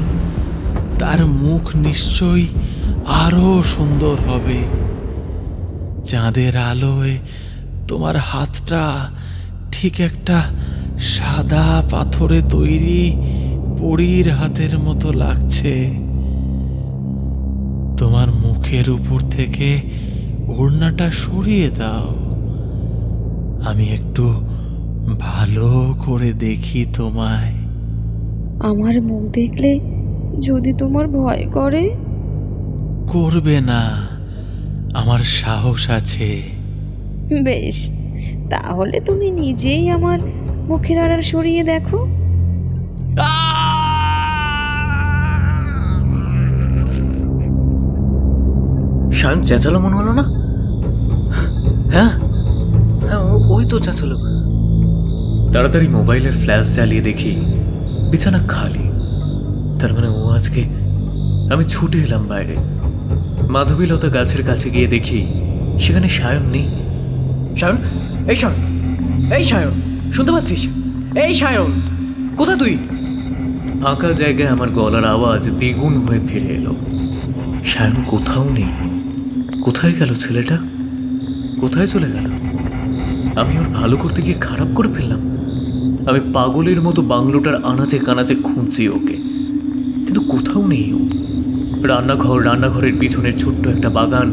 তার মুখ নিশ্চয়ই আরো সুন্দর হবে। চাঁদের আলোয় তোমার হাতটা ঠিক একটা সাদা পাথরে তৈরি পরীর হাতের মতো লাগছে। তোমার মুখের উপর থেকে ওড়নাটা সরিয়ে দাও, আমি একটু ভালো করে দেখি তোমায়। আমার মুখ দেখলে যদি তোমার ভয় করে? করবে না, আমার সাহস আছে। বেশ, তাহলে তুমি নিজেই আমার মুখের আড়াল সরিয়ে দেখো। শায়ন চেঁচালো মনে হলো না? হ্যাঁ হ্যাঁ, ওই তো চেঁচালো। তাড়াতাড়ি মোবাইলের ফ্ল্যাশ জ্বালিয়ে দেখি বিছানা খালি। তার মানে ও আজকে। আমি ছুটে এলাম বাইরে। মাধবীলতা গাছের কাছে গিয়ে দেখি সেখানে সায়ন নেই। সায়ন, এই সায়ন, এই সায়ন, শুনতে পাচ্ছিস? এই সায়ন, কোথা তুই? ফাঁকা জায়গায় আমার গলার আওয়াজ দ্বিগুণ হয়ে ফিরে এলো। সায়ন কোথাও নেই। কোথায় গেল ছেলেটা? কোথায় চলে গেল? আমি ওর ভালো করতে গিয়ে খারাপ করে ফেললাম। আমি পাগলের মতো বাংলোটার আনাচে কানাচে খুঁজছি ওকে, কিন্তু কোথাও নেই ও। রান্নাঘরের পিছনের ছোট্ট একটা বাগান,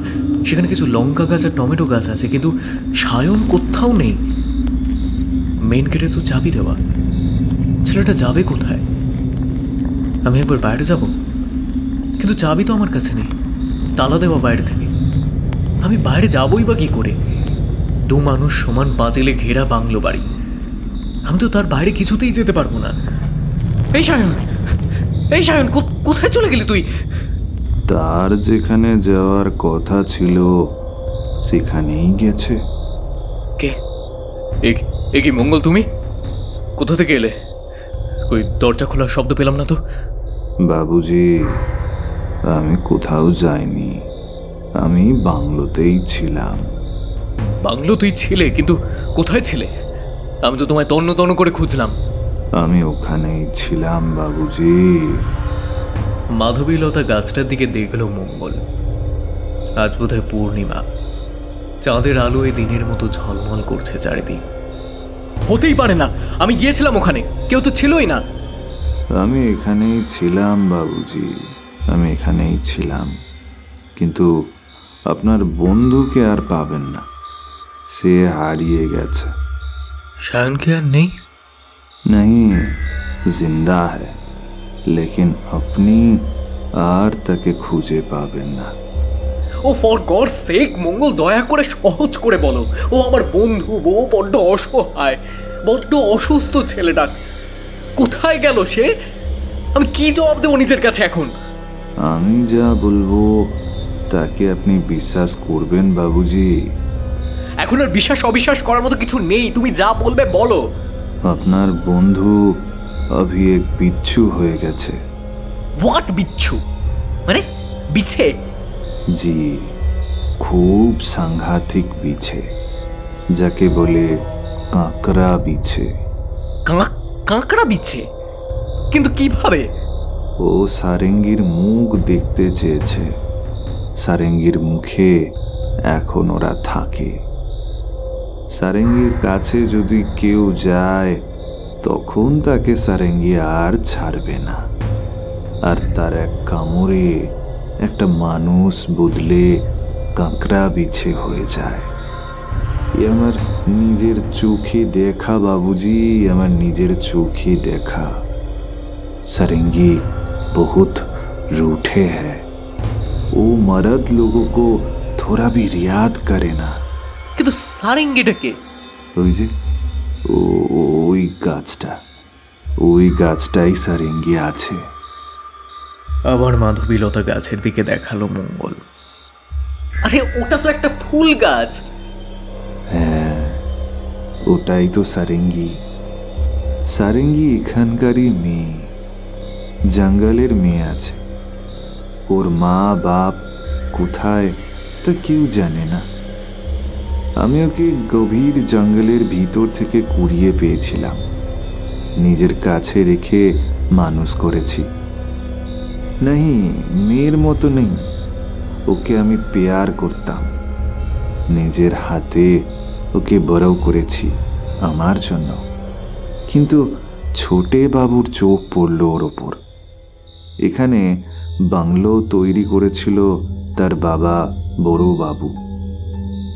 সেখানে কিছু লঙ্কা গাছ আর টমেটো গাছ আছে, কিন্তু সায়ন কোথাও নেই। মেন গেটে তো চাবি দেওয়া, ছেলেটা যাবে কোথায়? আমি একবার বাইরে যাব, কিন্তু চাবি তো আমার কাছে নেই, তালা দেওয়া বাইরে থেকে। আমি বাইরে যাবই বা কি করে? দু মানুষ সমান পাঁচিলে ঘেরা বাংলো বাড়ি, আমি তো তার বাইরে কিছুতেই যেতে পারবো না। এই সায়ন, কোথায় চলে গেলি তুই? তার যেখানে যাওয়ার কথা ছিল সেখানেই গেছে। কে? এ কি মঙ্গল? তুমি কোথা থেকে এলে? ওই দরজা খোলার শব্দ পেলাম না তো। বাবুজি, আমি কোথাও যাইনি, আমি বাংলোতেই ছিলাম। বাংলোতেই ছিলে? কিন্তু কোথায় ছিলে? আমি তো তোমায় তন্ন তন্ন করে খুঁজলাম। আমি ওখানেই ছিলাম বাবুজি। মাধবীলতা গাছটার দিকে দেখল মঙ্গল। আজ বোধহয় পূর্ণিমা, চাঁদের আলোয় দিনের মতো ঝলমল করছে চারিদিক। হতেই পারে না, আমি গিয়েছিলাম ওখানে, কেউ তো ছিলই না। আমি এখানেই ছিলাম বাবুজি, আমি এখানেই ছিলাম, কিন্তু আপনার বন্ধুকে আর পাবেন না, সে হারিয়ে গেছে। সায়নকে আর নেই? नहीं, जिंदा है, लेकिन अपनी আর তাকে খুঁজে পাবেন না। ও ফর গড সেক মঙ্গল, দয়া করে সহজ করে বলো। ও আমার বন্ধু, ও বড্ড অসহায়, বড্ড অসুস্থ ছেলেটা। কোথায় গেল সে? আমি কি জবাব দেবো নিজের কাছে এখন? আমি যা বলবো তাকে আপনি বিশ্বাস করবেন বাবুজি। এখন আর বিশ্বাস অবিশ্বাস করার মতো কিছু নেই, তুমি যা বলবে বলো। আপনার বন্ধু অভি এক বিচ্ছু হয়ে গেছে। হোয়াট বিচ্ছু? মানে বিছে? জি, খুব সাংঘাতিক বিছে, যাকে বলে কাঁকড়া বিছে। কাঁকড়া বিছে? কিন্তু কিভাবে? ও সারেঙ্গির মুখ দেখতে চেয়েছে। সারেঙ্গির মুখে এখন ওরা থাকে। সারেঙ্গির কাছে যদি কেউ যায় তখন তাকে সারেঙ্গি আর ছাড়বে না, আর তার এক কামড়ে একটা মানুষ বদলে কাঁকড়া বিছে হয়ে যায়। এ আমার নিজের চোখে দেখা বাবুজি, আমার নিজের চোখে দেখা। सारंगी बहुत रूठे हैं, वो मर्द लोगों को थोड़ा भी रियाद करे ना। কিন্তু সারেঙ্গিটাকে? ওই যে ওই গাছটাই সারেঙ্গি আছে। আবার মাধবীলতা গাছের দিকে দেখালো মঙ্গল। আরে ওটা তো একটা ফুল গাছ। হ্যাঁ, ওটাই তো সারেঙ্গি। সারেঙ্গি এখানকারই মেয়ে, জঙ্গলের মেয়ে আছে। ওর মা বাপ কোথায় তা কেউ জানে না। আমি ওকে গভীর জঙ্গলের ভিতর থেকে কুড়িয়ে পেয়েছিলাম, নিজের কাছে রেখে মানুষ করেছি। नहीं, মেয়ের মতো নেই, ওকে আমি প্যার করতাম, নিজের হাতে ওকে বড় করেছি আমার জন্য। কিন্তু ছোটে বাবুর চোখ পড়ল ওর ওপর। এখানে বাংলো তৈরি করেছিল তার বাবা বড় বাবু,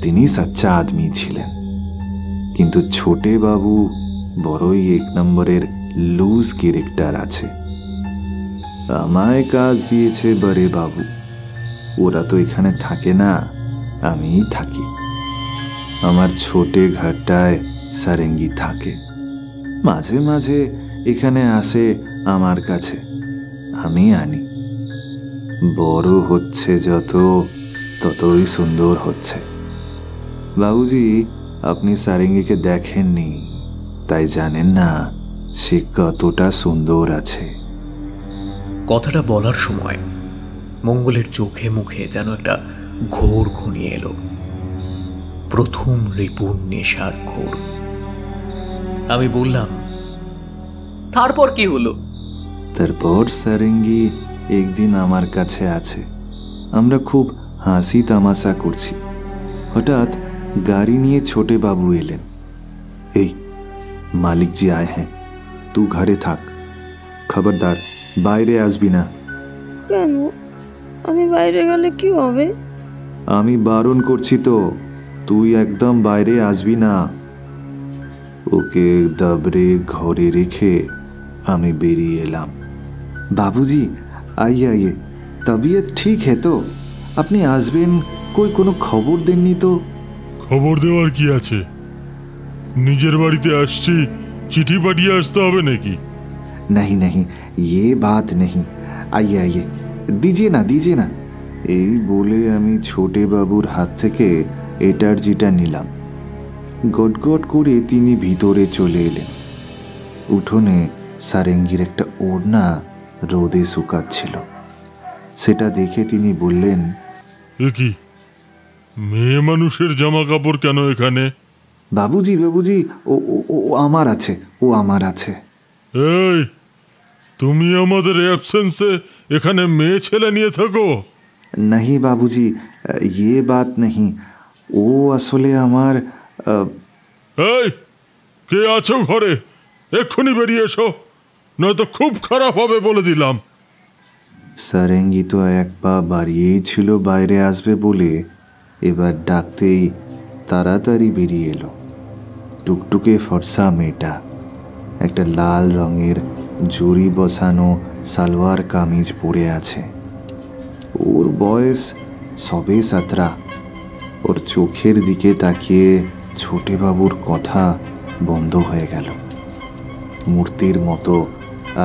তিনি সচ্চা আদমি ছিলেন। কিন্তু ছোটে বাবু বড়ই এক নম্বরের লুজ ক্যারেক্টার আছে। আমায় কাজ দিয়েছে বড়ে বাবু। ওরা তো এখানে থাকে না, আমিই থাকি। আমার ছোটে ঘরটায় সারেঙ্গি থাকে, মাঝে মাঝে এখানে আসে আমার কাছে, আমি আনি। বড় হচ্ছে যত, ততই সুন্দর হচ্ছে। বাবুজি, আপনি সারেঙ্গিকে দেখেননি, তাই জানেন না সে কতটা সুন্দর আছে। কথাটা বলার সময় মঙ্গলের চোখে মুখে যেন একটা ঘোর ঘনিয়ে এলো, প্রথম রিপুর নেশার ঘোর। আমি বললাম, তারপর কি হলো? তারপর সারেঙ্গি একদিন আমার কাছে আছে, আমরা খুব হাসি তামাশা করছি। হঠাৎ গাড়ি নিয়ে ছোটে বাবু এলেন। এই মালিক জি আয় হ্যাঁ, তুই ঘরে থাক, খবরদার বাইরে আসবি না। কেন? আমি বাইরে গেলে কি হবে? আমি বারণ করছি তো, তুই একদম বাইরে আসবি না। ওকে দাবড়ে ঘরে রেখে আমি বেরিয়ে এলাম। বাবুজি আইয়ে আইয়ে, তবিয়ত ঠিক হে তো? আপনি আসবেন, কই কোনো খবর দেননি তো? খবর দেওয়ার কি আছে? নিজের বাড়িতে আসছি, চিঠি পাঠিয়ে আসতে হবে নাকি? नहीं नहीं, ये बात नहीं। आइए आइए, दीजिए ना। এই বলে আমি ছোটে বাবুর হাত থেকে এটার্জিটা নিলাম। গটগট করে তিনি ভিতরে চলে এলেন। উঠোনে সারেঙ্গির একটা ওড়না রোদে শুকাচ্ছিল, সেটা দেখে তিনি বললেন, এ কি, মেয়ে মানুষের জামা কাপড় কেন এখানে? বাবুজি ও ও আমার আছে, ও আমার আছে। এই, তুমি আমাদের অ্যাবসেন্সে এখানে মেয়ে ছেলে নিয়ে থাকো? नहीं बाबूजी, ये बात नहीं। ও আসলে আমার এই, কে আছো ঘরে? এক্ষুনি বেরিয়ে এসো, নয়তো খুব খারাপ হবে বলে দিলাম। সারেঙ্গি তো এক পা বাড়িয়েই ছিল বাইরে আসবে বলে, এবার ডাকতেই তাড়াতাড়ি বেরিয়ে এলো। টুকটুকে ফর্সা মেয়েটা, একটা লাল রঙের জড়ি বসানো সালোয়ার কামিজ পরে আছে। ওর বয়স সবে 17। ওর চোখের দিকে তাকিয়ে ছোটে বাবুর কথা বন্ধ হয়ে গেল। মূর্তির মতো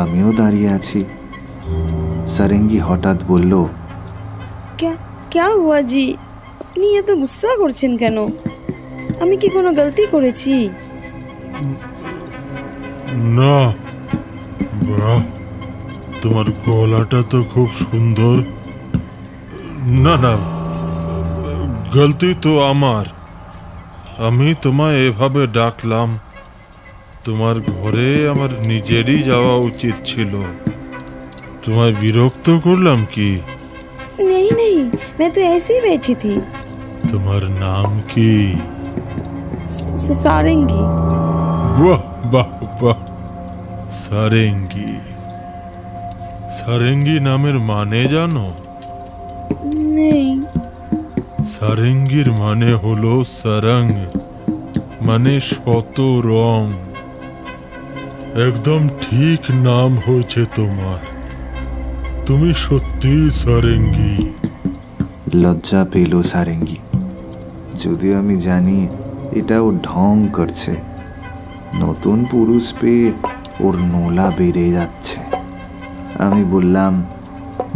আমিও দাঁড়িয়ে আছি। সারেঙ্গি হঠাৎ বলল, क्या हुआ जी? আপনি এত গুসা করছেন কেন? আমি কি কোনো গলতি করেছি? না, বাহ, তোমার গলাটা তো খুব সুন্দর। না না, গলতি তো আমার। আমি তোমায় এভাবে ডাকলাম, তোমার ঘরে আমার নিজেরই যাওয়া উচিত ছিল। তোমায় বিরক্ত করলাম কি? नहीं नहीं, मैं तो ऐसे ही बैठी थी। তোমার নাম কি? सारंगी। বাহ বাহ বাহ, সারেঙ্গি। সারেঙ্গি নামের মানে জানো? नहीं। সারেঙ্গির মানে হলো সারং, মানে শত রং। একদম ঠিক নাম হয়েছে তোমার। তুমি সত্যি সারেঙ্গি। লজ্জা পেল সারেঙ্গি। যদিও আমি জানি এটা ও ঢং করছে, নতুন পুরুষ পেয়ে ওর নোলা বেড়ে যাচ্ছে। আমি বললাম,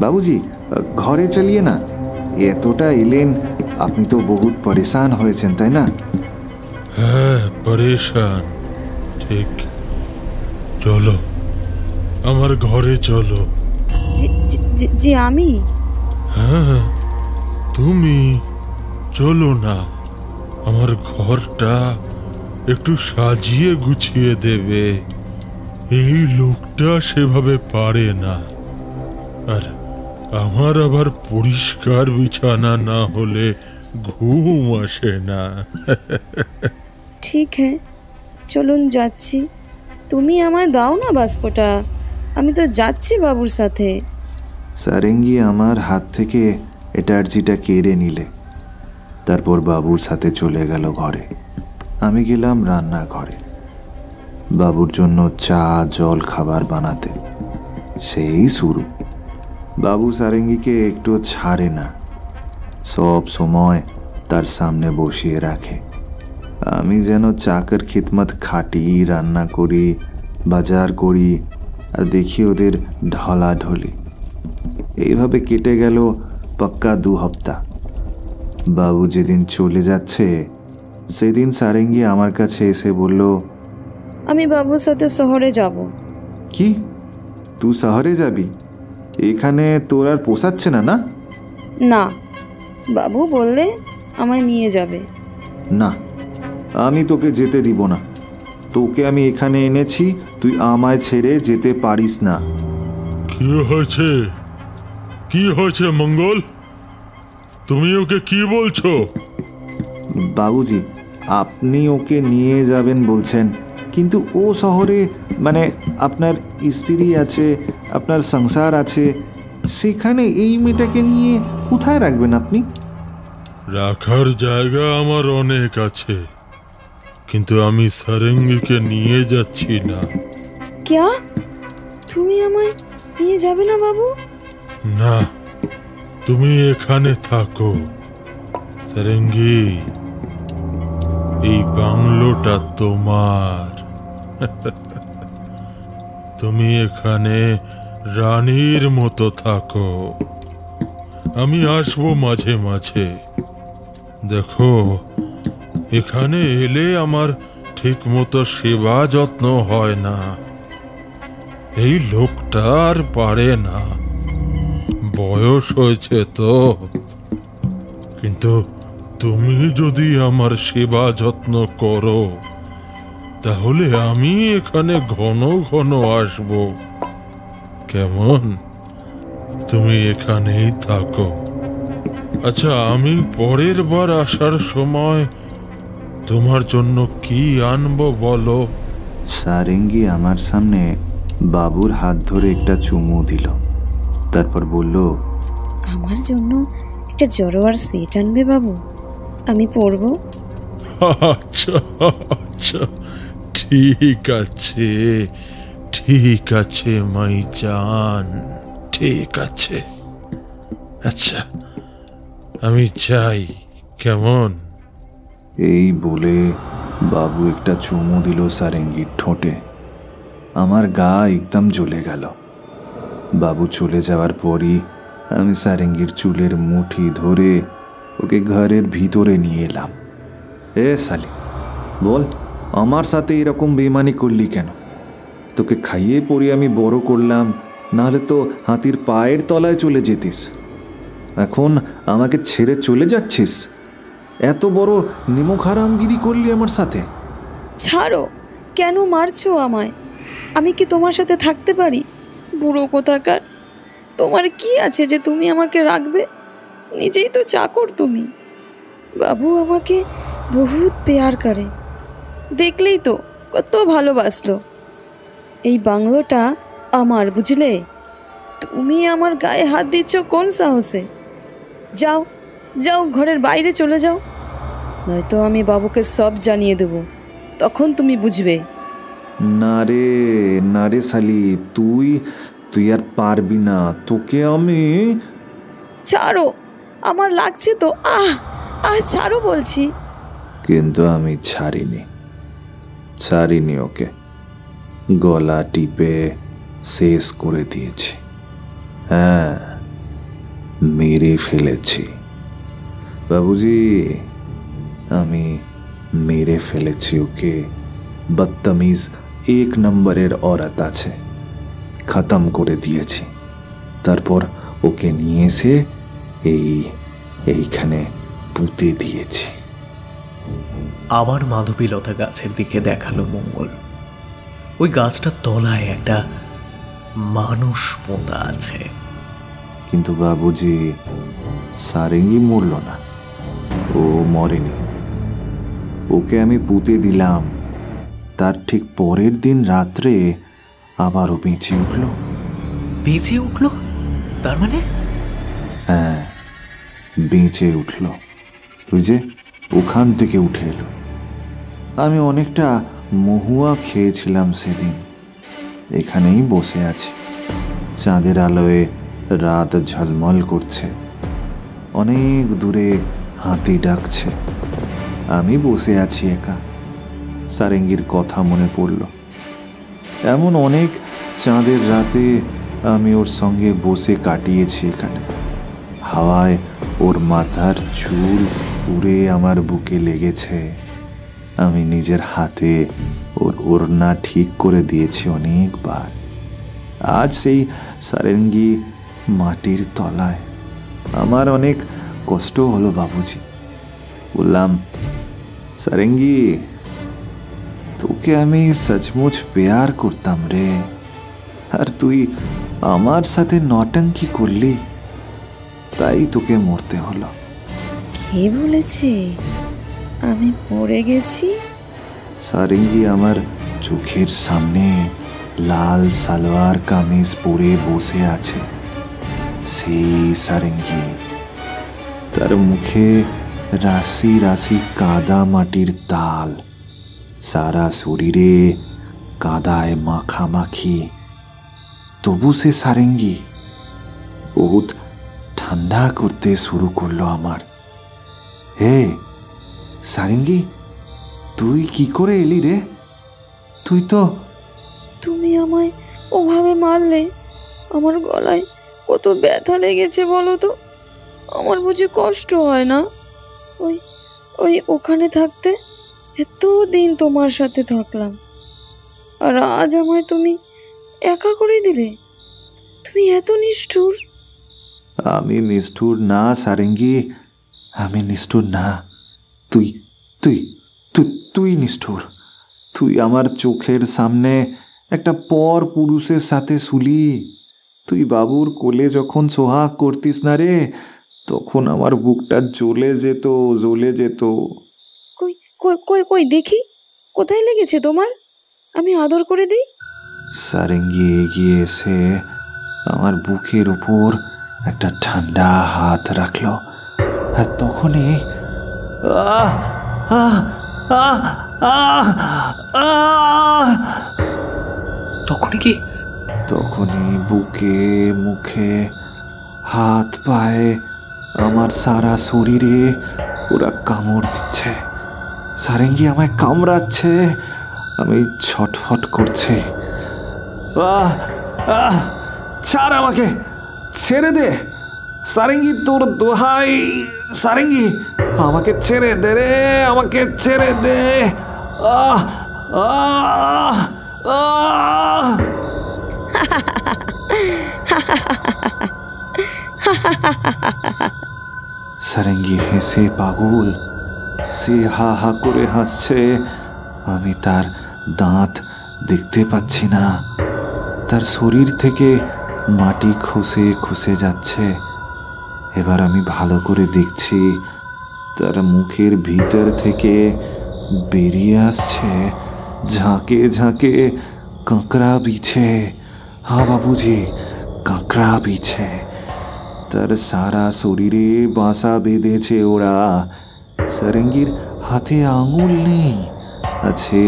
বাবুজি ঘরে চালিয়ে না, এতটা এলেন, আপনি তো বহুত পরেশান হয়েছেন তাই না? হ্যাঁ, পরেশান, ঠিক। চলো আমার ঘরে চলো। জি আমি? হ্যাঁ তুমি, চলো না। আমার ঘরটা একটু সাজিয়ে গুছিয়ে দেবে। এই লোকটা সেভাবে পারে না, আর আমার আবার পরিষ্কার বিছানা না হলে ঘুম আসে না। ঠিক হ্যাঁ, চলুন যাচ্ছি। তুমি আমায় দাও না বাস্কটা, আমি তো যাচ্ছি বাবুর সাথে। সারেঙ্গি আমার হাত থেকে এটার্জিটা কেড়ে নিলে, তারপর বাবুর সাথে চলে গেল ঘরে। আমি গেলাম রান্নাঘরে বাবুর জন্য চা জল খাবার বানাতে। সেই শুরু। বাবু সারেঙ্গিকে একটু ছাড়ে না, সব সময় তার সামনে বসিয়ে রাখে। আমি যেন চাকর খিদমত খাটি, রান্না করি, বাজার করি, আর দেখি ওদের ঢলাঢলি। এইভাবে কেটে গেল পাক্কা 2 হপ্তাহ। বাবু যেদিন চলে যাচ্ছে সেদিন সারেঙ্গি আমার কাছে এসে বলল, আমি বাবুর সাথে শহরে যাব। কি, তুই শহরে যাবি? এখানে তোর আর পোষাচ্ছে না? না, বাবু বললে আমায় নিয়ে যাবে। না, আমি তোকে যেতে দিব না। তোকে আমি এখানে এনেছি, তুই আমায় ছেড়ে যেতে পারিস না। কি হয়েছে? কি হয়েছে মঙ্গল? তুমি ওকে কি বলছো? বাবুজি, আপনি ওকে নিয়ে যাবেন বলছেন, কিন্তু ও শহরে, মানে আপনার স্ত্রী আছে, আপনার সংসার আছে, সেখানে এই মেয়েটাকে নিয়ে কোথায় রাখবেন আপনি? রাখার জায়গা আমার অনেক আছে, কিন্তু আমি সারেঙ্গিকে নিয়ে যাচ্ছি না। ক্যা? তুমি আমায় নিয়ে যাবে না বাবু? না, তুমি এখানে থাকো। সারেঙ্গি, এই বাংলোটা তোমার। তুমি এখানে রানীর মতো থাকো। আমি আসবো মাঝে মাঝে। দেখো, এখানে এলে আমার ঠিক মতো সেবা যত্ন হয় না। এই লোকটা আর পারে না, বয়স হয়েছে তো। কিন্তু তুমি যদি আমার সেবা যত্ন করো, তাহলে আমি এখানে ঘন ঘন আসব। কেমন? তুমি এখানেই থাকো। আচ্ছা, আমি পরের বার আসার সময় তোমার জন্য কি আনবো বলো? সারেঙ্গি আমার সামনে বাবুর হাত ধরে একটা চুমু দিল, তারপর বলল, আমার জন্য একটা জড়োয়ার সেট আনবে বাবু, আমি পরবো। আচ্ছা আচ্ছা, ঠিক আছে, ঠিক আছে মাই জান, ঠিক আছে। আচ্ছা, আমি যাই, কেমন? এই বলে বাবু একটা চুমু দিল সারেঙ্গির ঠোঁটে। আমার গা একদম জ্বলে গেল। বাবু চলে যাওয়ার পরই আমি সারেঙ্গির চুলের মুঠি ধরে ওকে ঘরের ভিতরে নিয়ে এলাম। এ সালি, বল, আমার সাথে এরকম বেমানি করলি কেন? তোকে খাইয়ে পরিয়ে আমি বড় করলাম, নাহলে তো হাতির পায়ের তলায় চলে যেতিস। এখন আমাকে ছেড়ে চলে যাচ্ছিস? এত বড় নিমুখারামগিরি করলি আমার সাথে? ছাড়ো, কেন মারছো আমায়? আমি কি তোমার সাথে থাকতে পারি? বুড়ো কোথাকার, তোমার কি আছে যে তুমি আমাকে রাখবে? নিজেই তো চাকর তুমি। বাবু আমাকে বহুত পেয়ার করে, দেখলেই তো কত ভালোবাসলো। এই বাংলোটা আমার, বুঝলে? তুমি আমার গায়ে হাত দিচ্ছ কোন সাহসে? যাও যাও, ঘরের বাইরে চলে যাও, নয়তো আমি বাবুকে সব জানিয়ে দেব, তখন তুমি বুঝবে। না রে, না রে সালি, তুই আর পারবি না। তোকে আমি... ছাড়ো, আমার লাগছে তো। ছাড়ো বলছি। কিন্তু আমি ছাড়িনি ওকে। গলা টিপে শেষ করে দিয়েছি। হ্যাঁ, মেরে ফেলেছি বাবুজি, আমি মেরে ফেলেছি ওকে। বদতমিজ এক নম্বরের औरत আছে, খতম করে দিয়েছি। তারপর ওকে নিয়ে এসে এইখানে পুঁতে দিয়েছি। আবার মাধবীলতা গাছের দিকে দেখালো মঙ্গল। ওই গাছটার তলায় একটা মানুষ পোঁতা আছে। কিন্তু বাবুজি, সারেঙ্গি মরল না, ও মরেনি। ওকে আমি পুঁতে দিলাম, তার ঠিক পরের দিন রাত্রে আবারও বেঁচে উঠল। বেঁচে উঠল? তার মানে? হ্যাঁ, বেঁচে উঠল। ওই যে ওখান থেকে উঠে এলো। আমি অনেকটা মহুয়া খেয়েছিলাম সেদিন। এখানেই বসে আছি, চাঁদের আলোয় রাত ঝলমল করছে। অনেক দূরে হাতি ডাকছে, আমি বসে আছি একা। সারেঙ্গির কথা মনে পড়ল। এমন অনেক চাঁদের রাতে আমি ওর সঙ্গে বসে কাটিয়েছি এখানে। হাওয়ায় ওর মাথার চুল উড়ে আমার বুকে লেগেছে। আমি নিজের হাতে ওর ওড়না ঠিক করে দিয়েছি অনেকবার। আজ সেই সারেঙ্গি মাটির তলায়। আমার অনেক কষ্ট হলো বাবুজি। বললাম, সারেঙ্গি, তোকে আমি সচমুচ প্যার করতাম রে, আর তুই আমার সাথে নটঙ্কি করলি, তাই তোকে মরতে হলো। কে বলেছে আমি মরে গেছি? সারেঙ্গি আমার চোখের সামনে লাল সালোয়ার কামিজ পরে বসে আছে। সেই সারেঙ্গি, তার মুখে রাশি রাশি কাদা মাটির তাল, সারা শরীরে কাদায় মাখামাখি, তবু সে সারেঙ্গি বহুত ঠান্ডা করতে শুরু করলো আমার। হে সারেঙ্গি, তুই কি করে এলি রে? তুই তো... তুমি আমায় ওভাবে মারলে, আমার গলায় কত ব্যথা লেগেছে বলো তো। আমার বুঝি কষ্ট হয় না? ওই ওই ওখানে থাকতে এতদিন তোমার সাথে থাকলাম, আর আজ আমায় তুমি একা করে দিলে। তুমি এত নিষ্ঠুর। আমি নিষ্ঠুর না সারেঙ্গি, আমি নিষ্ঠুর না। তুই তুই তুই তুই নিষ্ঠুর। তুই আমার চোখের সামনে একটা পর পুরুষের সাথে শুলি। তুই বাবুর কোলে যখন সোহাগ করতিস না রে, তখন আমার বুকটা জ্বলে যেত, জ্বলে যেত। কই কই কই কই দেখি, কোথায় লেগেছে তোমার? আমি আদর করে দিই। সারেঙ্গি এগিয়ে এসে আমার বুকের উপর একটা ঠান্ডা হাত রাখলো, আর তখনই আহ আহ আহ আহ আহ তখনই কি? তখনই বুকে, মুখে, হাত পায়ে, আমার সারা শরীরে ওরা কামড় দিচ্ছে। সারেঙ্গি আমায় কামড়াচ্ছে, আমি ছটফট করছি। আহ আহ ছাড় আমাকে, ছেড়ে দে সারেঙ্গি, তোর দোহাই সারেঙ্গি, আমাকে ছেড়ে দে রে, আমাকে ছেড়ে দে। আহ আহ আহ সারেঙ্গি হেসে পাগল, সে হা হা করে হাসছে। আমি তার দাঁত দেখতে পাচ্ছি না, তার শরীর থেকে মাটি খসে খসে যাচ্ছে। এবার আমি ভালো করে দেখছি, তার মুখের ভিতর থেকে বেরিয়ে আসছে ঝাঁকে ঝাঁকে কাঁকড়া বিছে। হ্যাঁ বাবুজি, কাঁকড়া বিছে। তার সারা শরীরে বাসা বেঁধেছে ওরা। সারেঙ্গির হাতে আঙুল নেই, আছে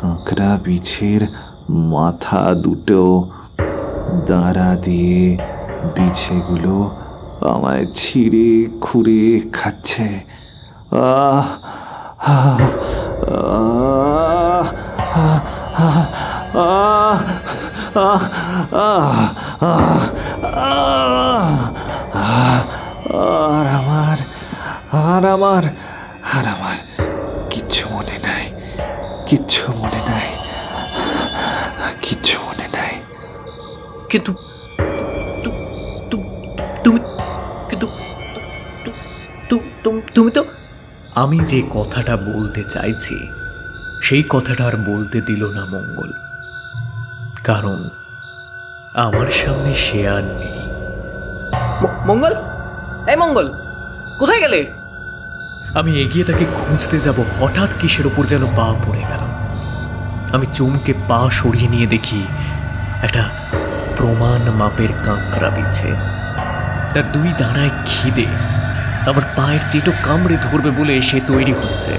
কাঁকড়া বিছের মাথা দুটো। দাঁড়া দিয়ে বিছেগুলো আমায় ছিঁড়ে খুঁড়ে খাচ্ছে। আহ আহ আহ আহ আহ আর আমার কিচ্ছু মনে নাই, কিচ্ছু মনে নাই, কিচ্ছু মনে নাই। কিন্তু তুমি কিন্তু তুমি তো... আমি যে কথাটা বলতে চাইছি সেই কথাটা আর বলতে দিল না মঙ্গল, কারণ আমার সামনে সে আর নেই। মঙ্গল, এই মঙ্গল, কোথায় গেলে? আমি এগিয়ে তাকে খুঁজতে যাব, হঠাৎ কিসের উপর যেন পা পড়ে গেল। আমি চমকে পা সরিয়ে নিয়ে দেখি একটা প্রমাণ মাপের কাঁকড়া বিছে। তার দুই দাঁড়ায় খিদে আমার পায়ের চেটো কামড়ে ধরবে বলে সে তৈরি হচ্ছে।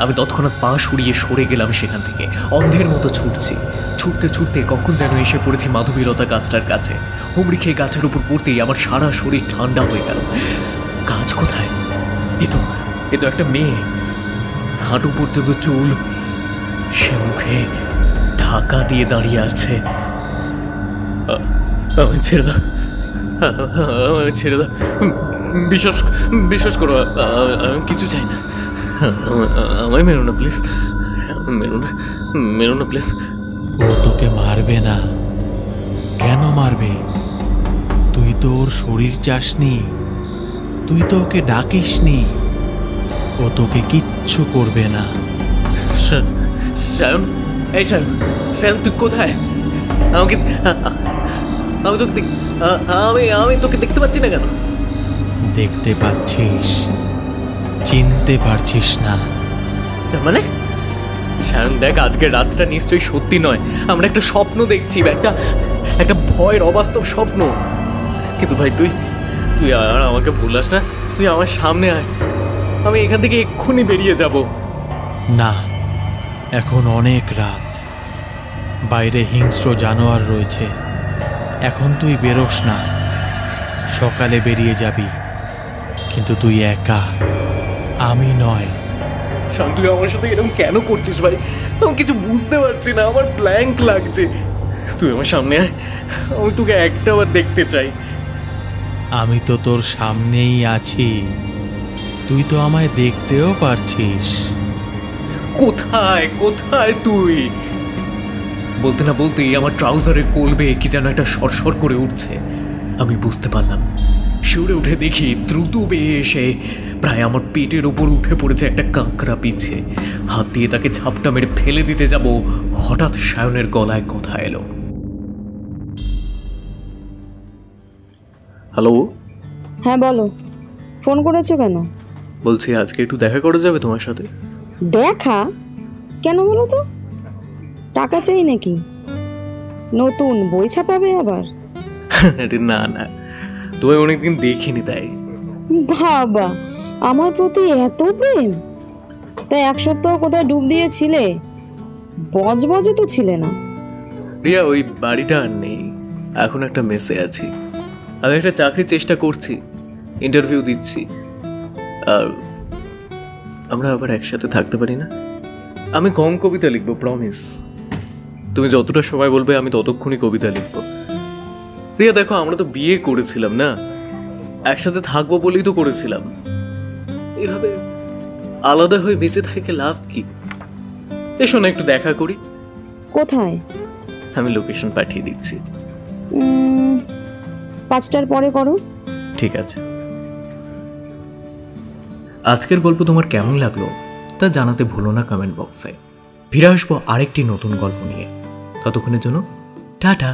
আমি তৎক্ষণাৎ পা সরিয়ে সরে গেলাম সেখান থেকে। অন্ধের মতো ছুটছি, ছুটতে ছুটতে কখন যেন এসে পড়েছি মাধবীলতা গাছটার কাছে। হুমড়ি খেয়ে গাছের উপর পড়তেই আমার সারা শরীর ঠান্ডা হয়ে গেল। গাছ কোথায়? এ তো একটা মেয়ে, হাঁটু পর্যন্ত চুল, সে মুখে ঢাকা দিয়ে দাঁড়িয়ে আছে। আমি ছেড়ে দাও, ছেড়ে দাও, বিশ্বাস করো, কিছু চাই না, আমায় মেরো না প্লিজ, মেরো না প্লিজ। ও তোকে মারবে না। কেন মারবে? তুই তো ওর শরীর চাসনি, তুই তো ওকে ডাকিসনি। ও তোকে কিচ্ছু করবে না। সায়ন, এই সায়ন, সায়ন তুই কোথায়? আমাকে আমি তোকে আমি তোকে দেখতে পাচ্ছি না কেন? দেখতে পাচ্ছিস, চিনতে পারছিস না? তার মানে সায়ন দেখ, আজকের রাতটা নিশ্চয়ই সত্যি নয়, আমরা একটা স্বপ্ন দেখছি, একটা ভয়ের অবাস্তব স্বপ্ন। কিন্তু ভাই তুই আর আমাকে বলাস না, তুই আমার সামনে আয়, আমি এখান থেকে এক্ষুনি বেরিয়ে যাব। না, এখন অনেক রাত, বাইরে হিংস্র জানোয়ার রয়েছে, এখন তুই বেরোস না, সকালে বেরিয়ে যাবি, কিন্তু তুই একা, আমি নয়। শান্ত, তুই আমার সাথে এরকম কেন করছিস ভাই? আমি কিছু বুঝতে পারছি না, আমার ব্ল্যাঙ্ক লাগছে। তুই আমার সামনে আয়, আমি তোকে একটাবার দেখতে চাই। আমি তো তোর সামনেই আছি, তুই তো আমায় দেখতেও পারছিস। কোথায় কোথায় তুই? বলতে না বলতেই আমার ট্রাউজারের কোলবে কি যেন একটা সরসর করে উঠছে। আমি বুঝতে পারলাম, শিউরে উঠে দেখি দ্রুত বেয়ে এসে প্রায় আমার পেটের ওপর উঠে পড়েছে একটা কাঁকড়া পিছে। হাত দিয়ে তাকে ঝাপটা মেরে ফেলে দিতে যাব, হঠাৎ সায়নের গলায় কথা এলো। হ্যালো। হ্যাঁ বলো, ফোন করেছো কেন? বলছি আজকে একটু দেখা করা যাবে তোমার সাথে? দেখা? কেন বলো তো? টাকা চাই নাকি? নতুন বই ছাপাবে আবার? না না, তোমায় অনেকদিন দেখিনি তাই। বাবা, আমার প্রতি এত প্রেম! তাই এক সপ্তাহ কোথায় ডুব দিয়েছিলে? বজবজে তো ছিলে না। রিয়া, ওই বাড়িটা আর নেই, এখন একটা মেসে আছি। আমি একটা চাকরির চেষ্টা করছি, ইন্টারভিউ দিচ্ছি। আর আমরা আবার একসাথে থাকতে পারি না? আমি কম কবিতা লিখবো, প্রমিস। তুমি যতটা সময় বলবে আমি ততক্ষণই কবিতা লিখবো। রিয়া দেখো, আমরা তো বিয়ে করেছিলাম না, একসাথে থাকবো বলেই তো করেছিলাম। এভাবে আলাদা হয়ে বেঁচে থেকে লাভ কি? এসো না একটু দেখা করি। কোথায়? আমি লোকেশন পাঠিয়ে দিচ্ছি। 5টার পরে করো। ঠিক আছে। আজকের গল্প তোমার কেমন লাগলো তা জানাতে ভুলো না কমেন্ট বক্সে। ফিরে আসবো আরেকটি নতুন গল্প নিয়ে। ততক্ষণের জন্য টাটা।